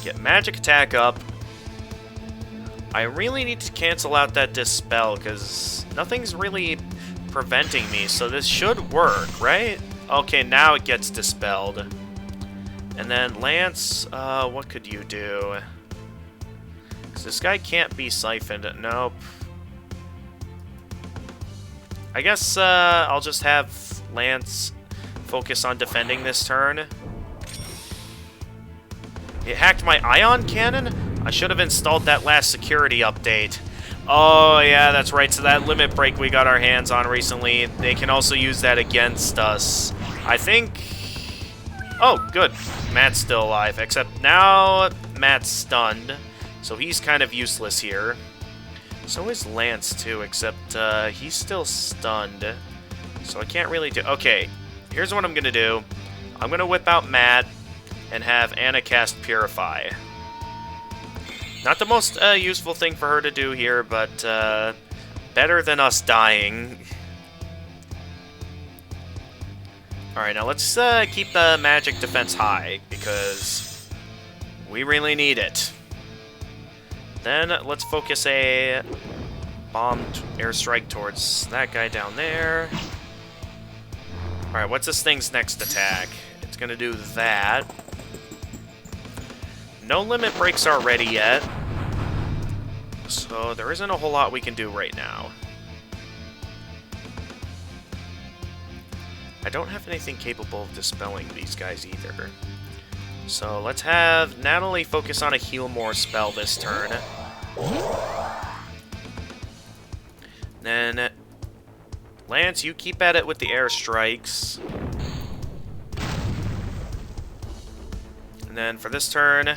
Get magic attack up. I really need to cancel out that dispel, because nothing's really preventing me, so this should work, right? Okay, now it gets dispelled. And then Lance, what could you do? Because this guy can't be siphoned. Nope. I guess I'll just have Lance focus on defending this turn. It hacked my ion cannon? I should have installed that last security update. Oh, yeah, that's right. So that limit break we got our hands on recently, they can also use that against us. I think... Oh, good. Matt's still alive, except now Matt's stunned, so he's kind of useless here. So is Lance, too, except he's still stunned, so I can't really do... Okay, here's what I'm going to do. I'm going to whip out Matt and have Anna cast Purify. Not the most useful thing for her to do here, but better than us dying. Alright, now let's keep the magic defense high, because we really need it. Then let's focus a bombed airstrike towards that guy down there. Alright, what's this thing's next attack? It's gonna do that. No limit breaks are ready yet, so there isn't a whole lot we can do right now. I don't have anything capable of dispelling these guys either. So let's have Natalie focus on a heal more spell this turn. Then Lance, you keep at it with the airstrikes. And then for this turn,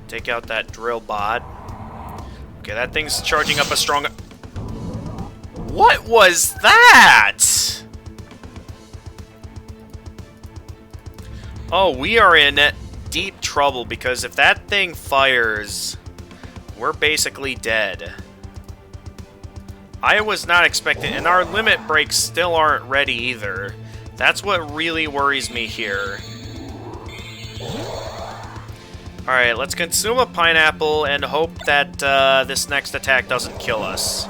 take out that drill bot. Okay, that thing's charging up a strong... What was that? Oh, we are in deep trouble, because if that thing fires, we're basically dead. I was not expecting... And our limit breaks still aren't ready either. That's what really worries me here. Alright, let's consume a pineapple and hope that this next attack doesn't kill us.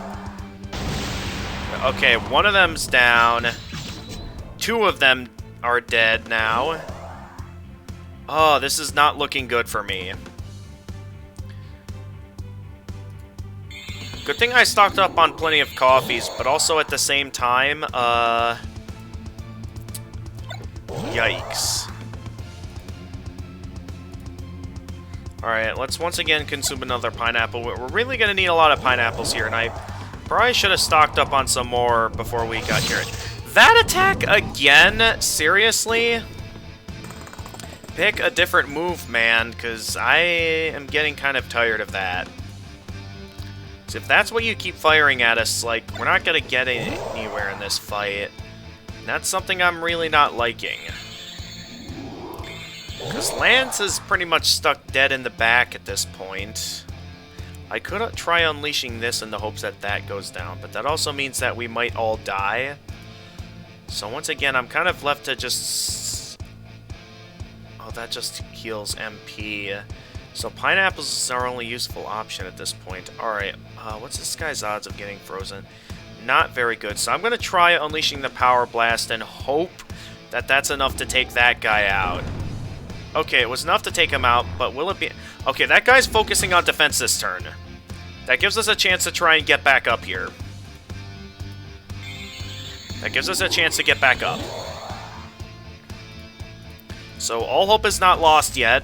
Okay, one of them's down. Two of them are dead now. Oh, this is not looking good for me. Good thing I stocked up on plenty of coffees, but also at the same time, yikes. Alright, let's once again consume another pineapple. We're really gonna need a lot of pineapples here, and I probably should have stocked up on some more before we got here. That attack again? Seriously? Pick a different move, man, because I am getting kind of tired of that. So if that's what you keep firing at us, like, we're not going to get anywhere in this fight. And that's something I'm really not liking. Because Lance is pretty much stuck dead in the back at this point. I could try unleashing this in the hopes that that goes down, but that also means that we might all die. So once again, I'm kind of left to just... Oh, that just heals MP. So pineapples is our only useful option at this point. Alright, what's this guy's odds of getting frozen? Not very good. So I'm going to try unleashing the Power Blast and hope that that's enough to take that guy out. Okay, it was enough to take him out, but will it be... Okay, that guy's focusing on defense this turn. That gives us a chance to try and get back up here. That gives us a chance to get back up. So all hope is not lost yet.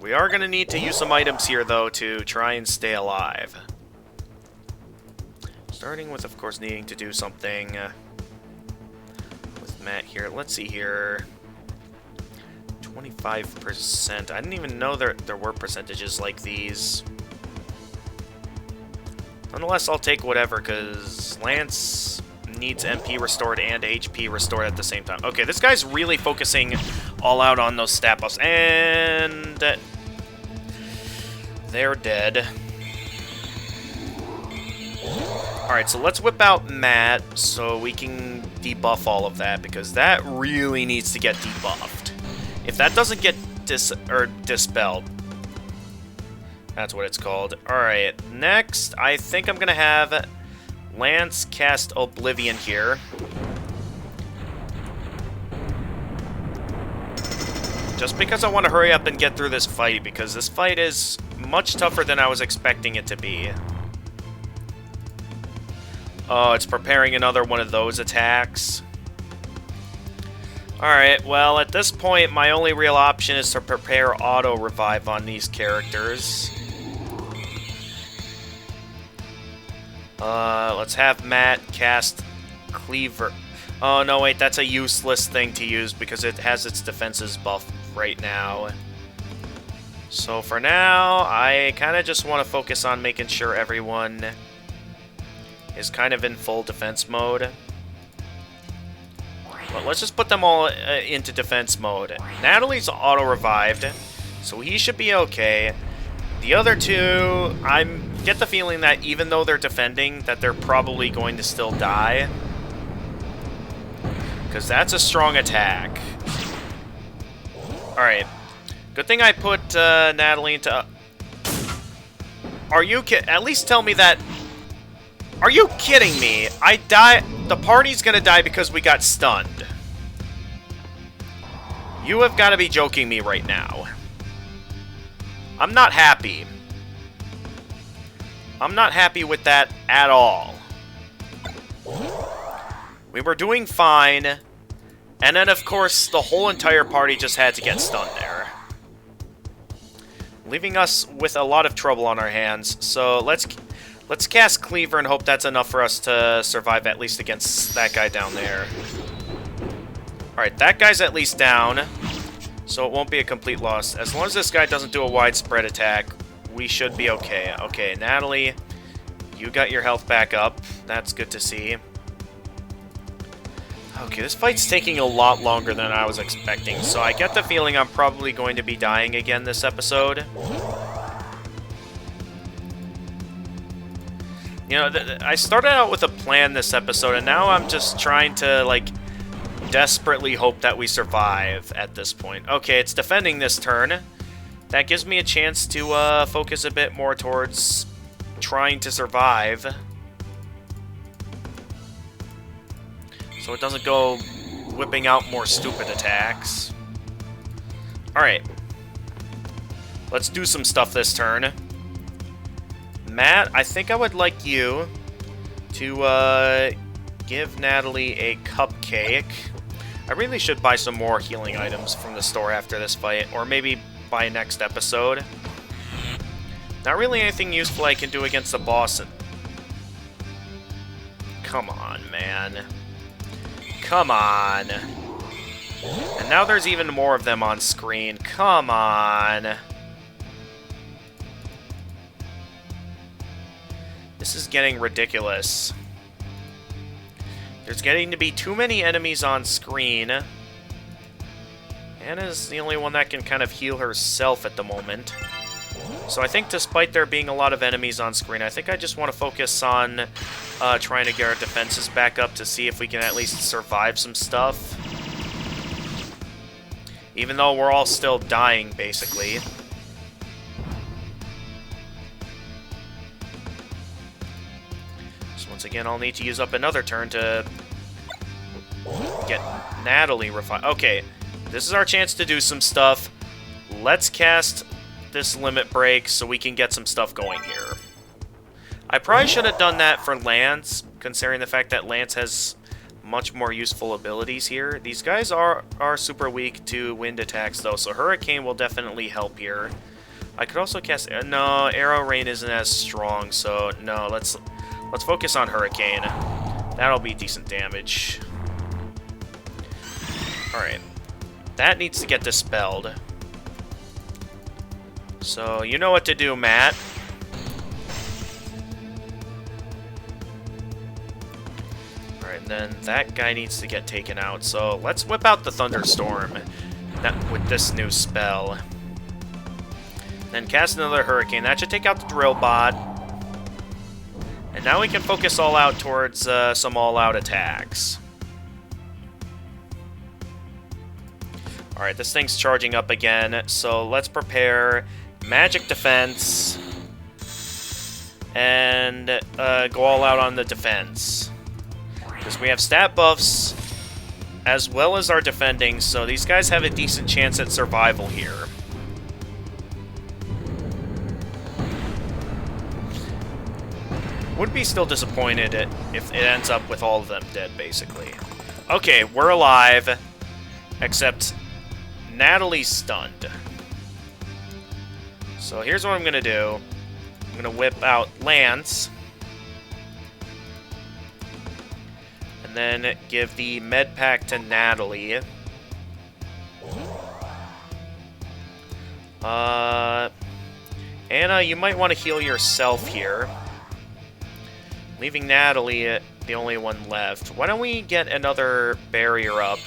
We are going to need to use some items here, though, to try and stay alive. Starting with, of course, needing to do something with Matt here. Let's see here. 25%. I didn't even know there were percentages like these. Nonetheless, I'll take whatever, because Lance needs MP restored and HP restored at the same time. Okay, this guy's really focusing all out on those stat buffs, and they're dead. Alright, so let's whip out Matt so we can debuff all of that, because that really needs to get debuffed. If that doesn't get dispelled, that's what it's called. Alright, next, I think I'm going to have Lance cast Oblivion here. Just because I want to hurry up and get through this fight, because this fight is much tougher than I was expecting it to be. Oh, it's preparing another one of those attacks. Alright, well, at this point, my only real option is to prepare auto-revive on these characters. Let's have Matt cast Cleaver. Oh, no, wait, that's a useless thing to use because it has its defenses buff right now. So for now, I kind of just want to focus on making sure everyone is kind of in full defense mode. But let's just put them all into defense mode. Natalie's auto-revived, so he should be okay. The other two, I get the feeling that even though they're defending, that they're probably going to still die. Because that's a strong attack. Alright. Good thing I put Natalie into... Are you at least tell me that... Are you kidding me? I die... The party's gonna die because we got stunned. You have got to be joking me right now. I'm not happy. I'm not happy with that at all. We were doing fine. And then, of course, the whole entire party just had to get stunned there. Leaving us with a lot of trouble on our hands. So let's cast Cleaver and hope that's enough for us to survive at least against that guy down there. Alright, that guy's at least down. So it won't be a complete loss. As long as this guy doesn't do a widespread attack, we should be okay. Okay, Natalie, you got your health back up. That's good to see. Okay, this fight's taking a lot longer than I was expecting, so I get the feeling I'm probably going to be dying again this episode. You know, I started out with a plan this episode, and now I'm just trying to, like, desperately hope that we survive at this point. Okay, it's defending this turn. That gives me a chance to focus a bit more towards trying to survive. So it doesn't go whipping out more stupid attacks. Alright. Let's do some stuff this turn. Matt, I think I would like you to give Natalie a cupcake. I really should buy some more healing items from the store after this fight, or maybe by next episode. Not really anything useful I can do against the boss. Come on, man. Come on. And now there's even more of them on screen. Come on. This is getting ridiculous. There's getting to be too many enemies on screen. Anna's the only one that can kind of heal herself at the moment. So I think despite there being a lot of enemies on screen, I think I just want to focus on trying to get our defenses back up to see if we can at least survive some stuff. Even though we're all still dying, basically. So once again, I'll need to use up another turn to get Natalie refined. Okay, this is our chance to do some stuff. Let's cast this limit break so we can get some stuff going here. I probably should have done that for Lance, considering the fact that Lance has much more useful abilities here. These guys are super weak to wind attacks, though, so Hurricane will definitely help here. I could also cast... No, Arrow Rain isn't as strong, so no, let's focus on Hurricane. That'll be decent damage. Alright. That needs to get dispelled. So, you know what to do, Matt. Alright, then that guy needs to get taken out. So, let's whip out the Thunderstorm with this new spell. Then cast another Hurricane. That should take out the Drill Bot. And now we can focus all out towards some all-out attacks. Alright, this thing's charging up again, so let's prepare Magic Defense and go all out on the defense. Because we have stat buffs as well as our defending, so these guys have a decent chance at survival here. Would be still disappointed if it ends up with all of them dead, basically. Okay, we're alive, except Natalie's stunned. So here's what I'm going to do. I'm going to whip out Lance. And then give the med pack to Natalie. Anna, you might want to heal yourself here. Leaving Natalie the only one left. Why don't we get another barrier up?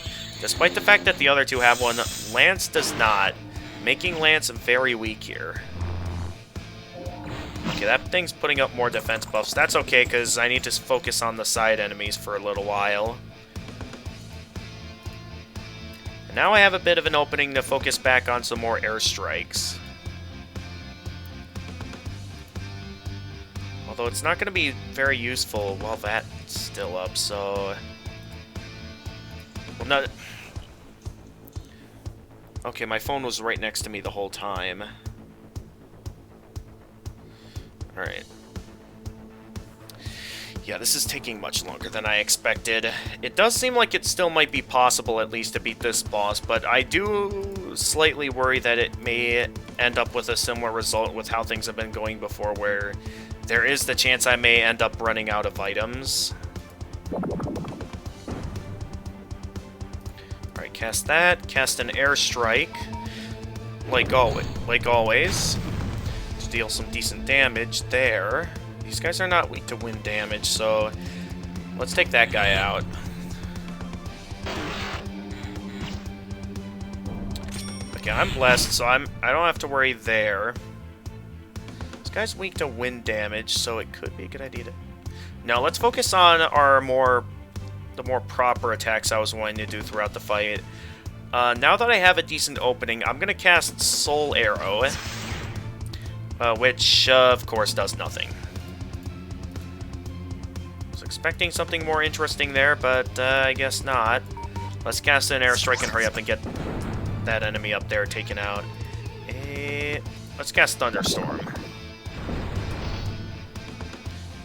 Despite the fact that the other two have one, Lance does not, making Lance very weak here. Okay, that thing's putting up more defense buffs. That's okay, because I need to focus on the side enemies for a little while. And now I have a bit of an opening to focus back on some more airstrikes. Although it's not going to be very useful while that's still up, so... Well, not... Okay, my phone was right next to me the whole time. Alright. Yeah, this is taking much longer than I expected. It does seem like it still might be possible, at least, to beat this boss, but I do slightly worry that it may end up with a similar result with how things have been going before, where there is the chance I may end up running out of items. Alright, cast that. Cast an airstrike. Like always. To deal some decent damage there. These guys are not weak to wind damage, so let's take that guy out. Okay, I'm blessed, so I don't have to worry there. This guy's weak to wind damage, so it could be a good idea to... Now, let's focus on our the more proper attacks I was wanting to do throughout the fight. Now that I have a decent opening, I'm going to cast Soul Arrow, which, of course, does nothing. I was expecting something more interesting there, but I guess not. Let's cast an airstrike and hurry up and get that enemy up there taken out. Let's cast Thunderstorm.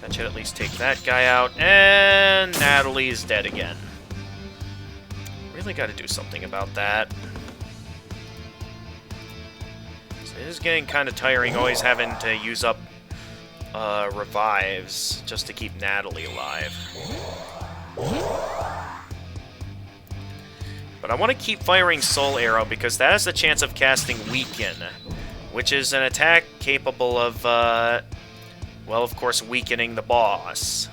That should at least take that guy out, and Natalie's dead again. Really got to do something about that. So it is getting kind of tiring always having to use up revives just to keep Natalie alive. But I want to keep firing Soul Arrow because that has the chance of casting Weaken, which is an attack capable of... well, of course, weakening the boss.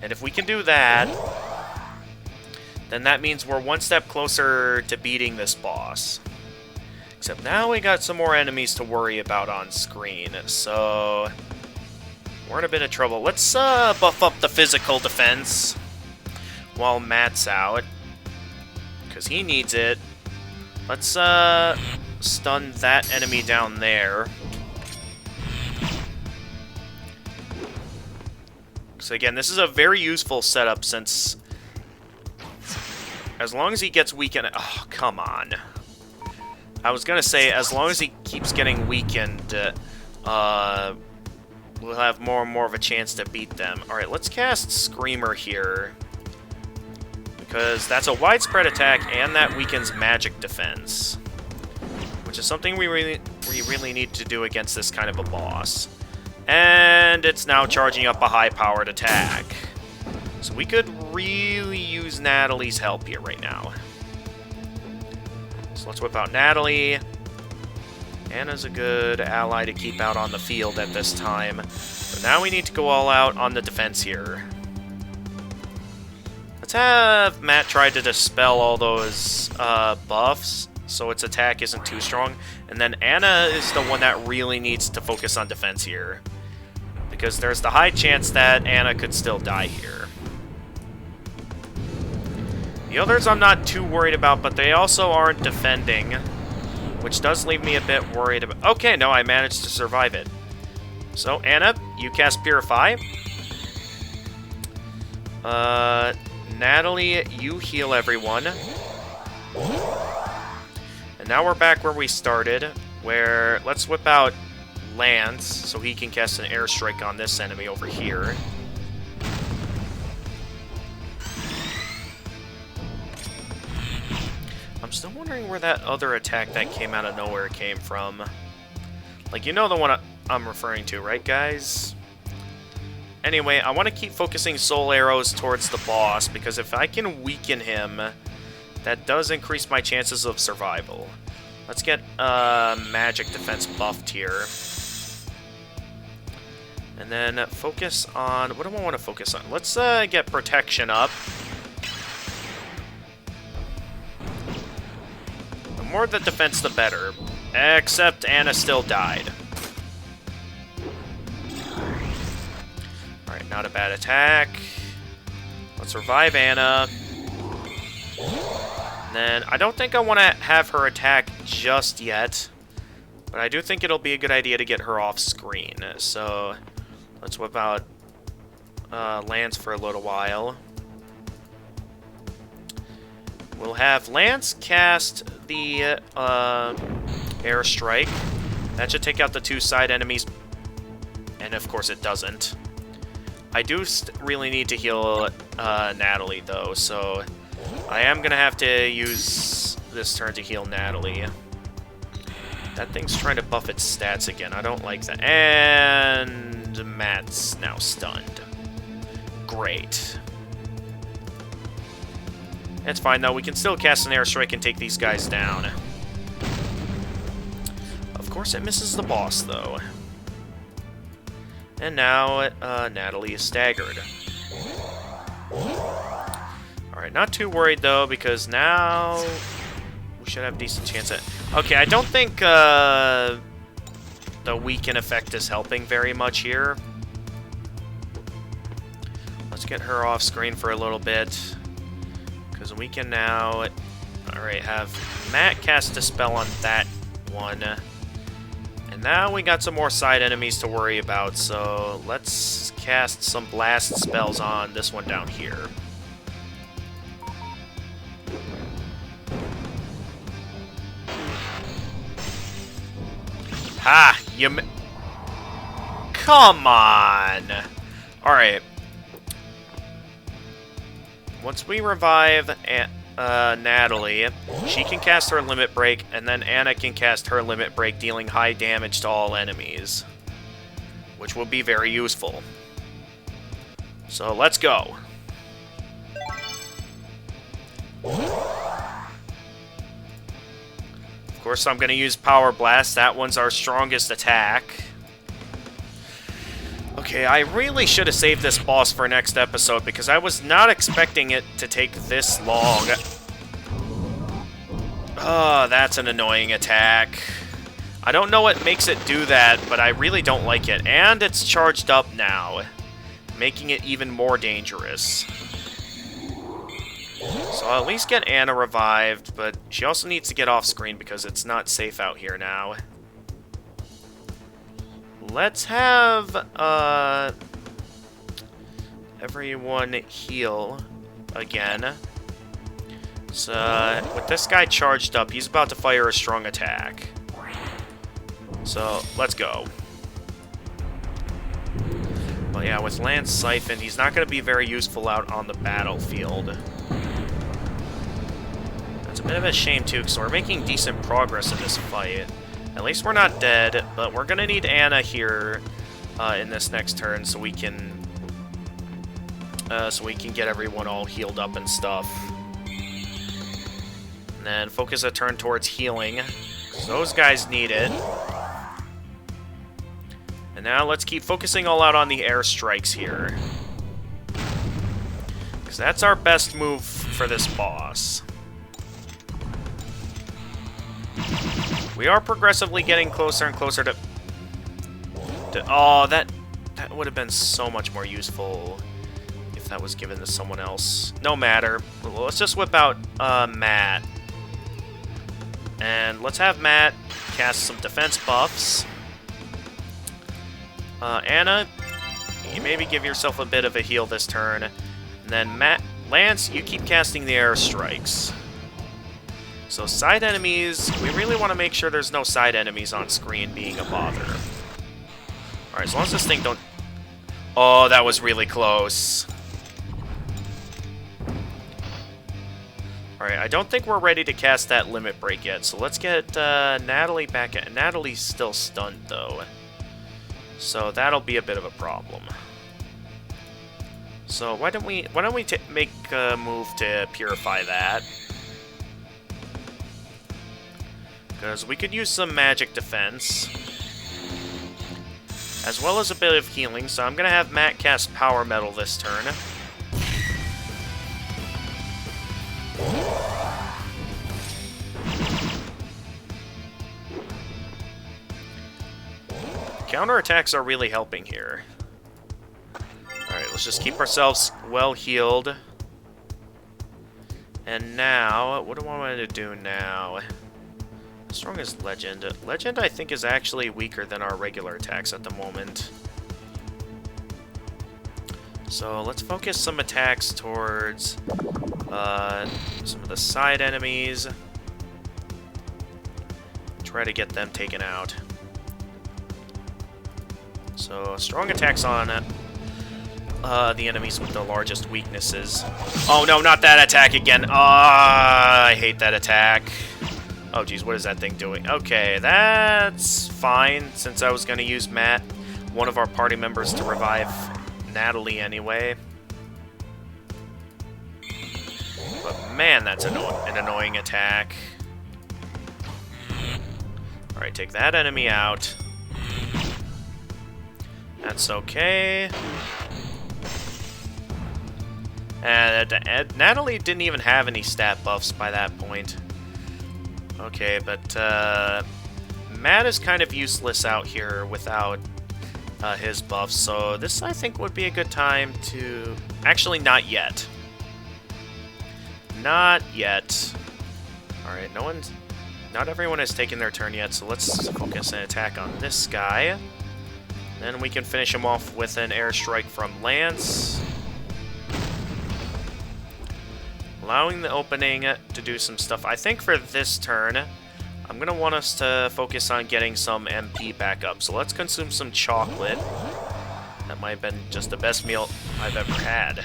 And if we can do that, then that means we're one step closer to beating this boss. Except now we got some more enemies to worry about on screen, so we're in a bit of trouble. Let's buff up the physical defense while Matt's out, because he needs it. Let's stun that enemy down there. So again, this is a very useful setup since as long as he gets weakened... Oh, come on. I was going to say, as long as he keeps getting weakened, we'll have more and more of a chance to beat them. Alright, let's cast Screamer here, because that's a widespread attack and that weakens magic defense, which is something we really need to do against this kind of a boss. And it's now charging up a high-powered attack. So we could really use Natalie's help here right now. So let's whip out Natalie. Anna's a good ally to keep out on the field at this time. But now we need to go all out on the defense here. Let's have Matt try to dispel all those buffs so its attack isn't too strong. And then Anna is the one that really needs to focus on defense here, because there's the high chance that Anna could still die here. The others I'm not too worried about, but they also aren't defending, which does leave me a bit worried about... Okay, no, I managed to survive it. So, Anna, you cast Purify. Natalie, you heal everyone. And now we're back where we started, where let's whip out Lance so he can cast an airstrike on this enemy over here. I'm still wondering where that other attack that came out of nowhere came from. Like, you know the one I'm referring to, right, guys? Anyway, I want to keep focusing Soul Arrows towards the boss, because if I can weaken him, that does increase my chances of survival. Let's get magic defense buffed here. And then focus on... What do I want to focus on? Let's get protection up. The more the defense, the better. Except Anna still died. Not a bad attack. Let's revive Anna. And then I don't think I want to have her attack just yet. But I do think it'll be a good idea to get her off screen. So let's whip out Lance for a little while. We'll have Lance cast the airstrike. That should take out the 2 side enemies. And of course it doesn't. I do really need to heal Natalie though, so I am going to have to use this turn to heal Natalie. That thing's trying to buff its stats again. I don't like that. And Matt's now stunned. Great. It's fine, though. We can still cast an airstrike and take these guys down. Of course, it misses the boss, though. And now, Natalie is staggered. Alright, not too worried, though, because now we should have a decent chance at... Okay, I don't think the weaken effect is helping very much here. Let's get her off screen for a little bit. Because we can now... Alright, have Matt cast a spell on that one. And now we got some more side enemies to worry about, so let's cast some blast spells on this one down here. Ha! Come on! Alright. Once we revive Natalie, she can cast her Limit Break, and then Anna can cast her Limit Break, dealing high damage to all enemies. Which will be very useful. So, let's go. Of course, I'm going to use Power Blast. That one's our strongest attack. Okay, I really should have saved this boss for next episode, because I was not expecting it to take this long. Oh, that's an annoying attack. I don't know what makes it do that, but I really don't like it. And it's charged up now, making it even more dangerous. So I'll at least get Anna revived, but she also needs to get off screen because it's not safe out here now. Let's have everyone heal again. So with this guy charged up, he's about to fire a strong attack. So let's go. Well, yeah, with Lance Siphon, he's not going to be very useful out on the battlefield. That's a bit of a shame, too, because we're making decent progress in this fight. At least we're not dead, but we're going to need Anna here in this next turn so we can get everyone all healed up and stuff. And then focus a turn towards healing, because those guys need it. And now let's keep focusing all out on the airstrikes here, because that's our best move for this boss. We are progressively getting closer and closer to oh, that would have been so much more useful if that was given to someone else. No matter. Let's just whip out Matt. And let's have Matt cast some defense buffs. Anna, you maybe give yourself a bit of a heal this turn. And then Lance, you keep casting the airstrikes. So side enemies, we really want to make sure there's no side enemies on screen being a bother. Alright, as long as this thing don't... Oh, that was really close. Alright, I don't think we're ready to cast that Limit Break yet, so let's get Natalie back at... Natalie's still stunned, though. So that'll be a bit of a problem. So why don't we make a move to purify that? Because we could use some magic defense, as well as a bit of healing, so I'm going to have Matt cast Power Metal this turn. Counterattacks are really helping here. Alright, let's just keep ourselves well healed. And now, what do I want to do now? Strong as Legend. Legend, I think, is actually weaker than our regular attacks at the moment. So let's focus some attacks towards some of the side enemies. Try to get them taken out. So strong attacks on the enemies with the largest weaknesses. Oh no, not that attack again. I hate that attack. Oh geez, what is that thing doing? Okay, that's fine, since I was going to use Matt, one of our party members, to revive Natalie anyway. But man, that's an annoying attack. Alright, take that enemy out. That's okay. And Natalie didn't even have any stat buffs by that point. Okay, but Matt is kind of useless out here without his buffs, so this, I think, would be a good time to... Actually, not yet. Not yet. Alright, not everyone has taken their turn yet, so let's focus an attack on this guy. Then we can finish him off with an airstrike from Lance. Allowing the opening to do some stuff. I think for this turn, I'm going to want us to focus on getting some MP back up. So let's consume some chocolate. That might have been just the best meal I've ever had.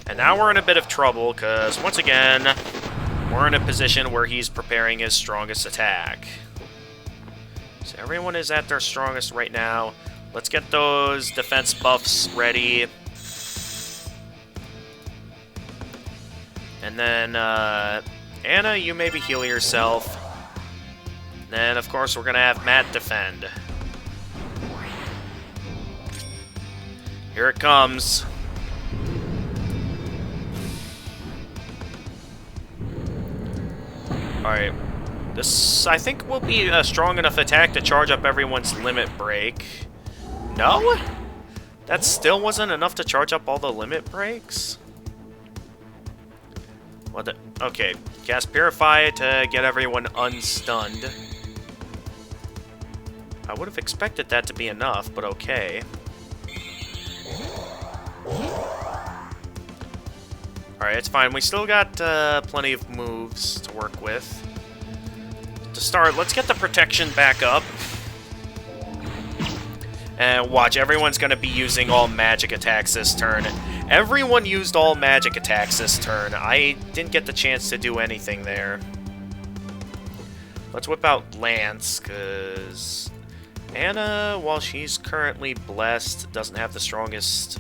And now we're in a bit of trouble, because once again, we're in a position where he's preparing his strongest attack. So everyone is at their strongest right now. Let's get those defense buffs ready. And then, Anna, you maybe heal yourself. Then, of course, we're going to have Matt defend. Here it comes. Alright. This, I think, will be a strong enough attack to charge up everyone's limit break. No? That still wasn't enough to charge up all the limit breaks? What the... Okay. Cast Purify to get everyone unstunned. I would have expected that to be enough, but okay. Alright, it's fine. We still got plenty of moves to work with. To start, let's get the protection back up. And watch, everyone's going to be using all magic attacks this turn. Everyone used all magic attacks this turn. I didn't get the chance to do anything there. Let's whip out Lance, because Anna, while she's currently blessed, doesn't have the strongest,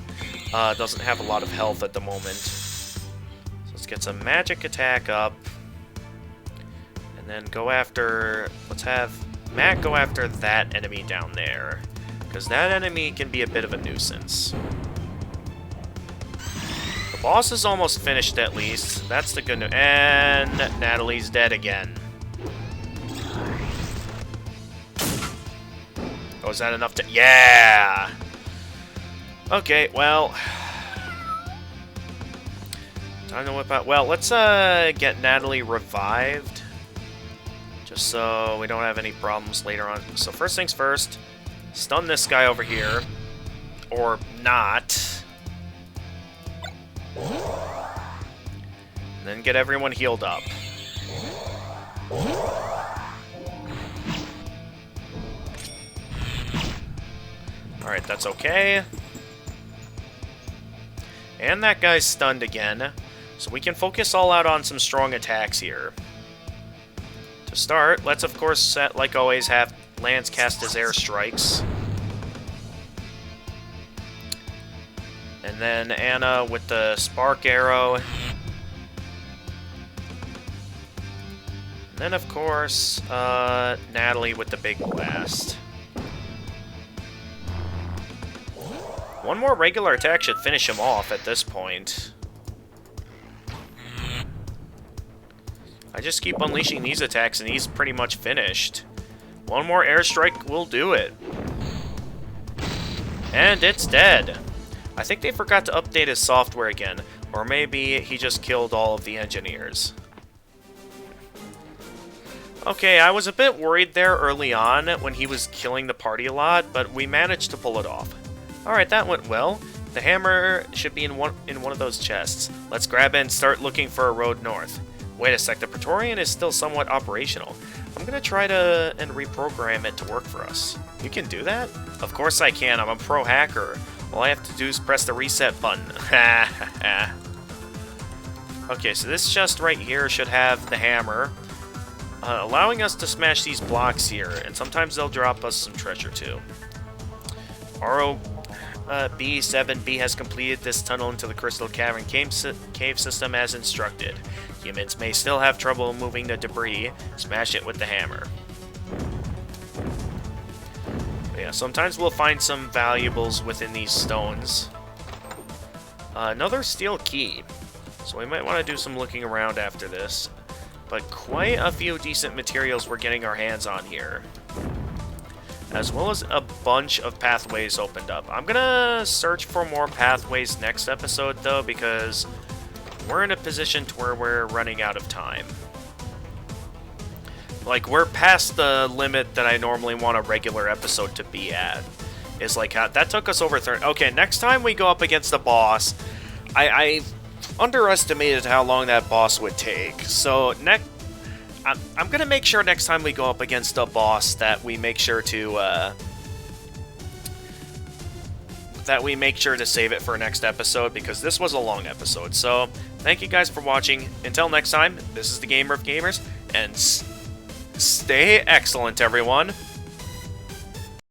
doesn't have a lot of health at the moment. So let's get some magic attack up. And then go after, let's have Matt go after that enemy down there, because that enemy can be a bit of a nuisance. The boss is almost finished at least. That's the good news. And Natalie's dead again. Oh, is that enough to... Yeah! Okay, well... Time to whip out... Well, let's get Natalie revived. Just so we don't have any problems later on. So first things first, stun this guy over here. Or not. And then get everyone healed up. Alright, that's okay. And that guy's stunned again. So we can focus all out on some strong attacks here. To start, let's of course, like always, have Lance cast his airstrikes. And then Anna with the spark arrow. And then of course, Natalie with the big blast. One more regular attack should finish him off at this point. I just keep unleashing these attacks and he's pretty much finished. One more airstrike will do it. And it's dead. I think they forgot to update his software again, or maybe he just killed all of the engineers. Okay, I was a bit worried there early on when he was killing the party a lot, but we managed to pull it off. Alright, that went well. The hammer should be in one of those chests. Let's grab it and start looking for a road north. Wait a sec, the Praetorian is still somewhat operational. I'm gonna try to reprogram it to work for us. You can do that? Of course I can, I'm a pro hacker. All I have to do is press the reset button. Okay, so this chest right here should have the hammer, allowing us to smash these blocks here, and sometimes they'll drop us some treasure too. B7B has completed this tunnel into the Crystal Cavern cave system as instructed. Humans may still have trouble moving the debris. Smash it with the hammer. But yeah, sometimes we'll find some valuables within these stones. Another steel key. So we might want to do some looking around after this. But quite a few decent materials we're getting our hands on here. As well as a bunch of pathways opened up. I'm gonna search for more pathways next episode, though, because we're in a position to where we're running out of time. Like, we're past the limit that I normally want a regular episode to be at. It's like, that took us over 30... Okay, next time we go up against a boss, I underestimated how long that boss would take. So, I'm gonna make sure next time we go up against a boss that we make sure to save it for next episode, because this was a long episode. So thank you guys for watching. Until next time, this is the Gamer of Gamers, and stay excellent, everyone.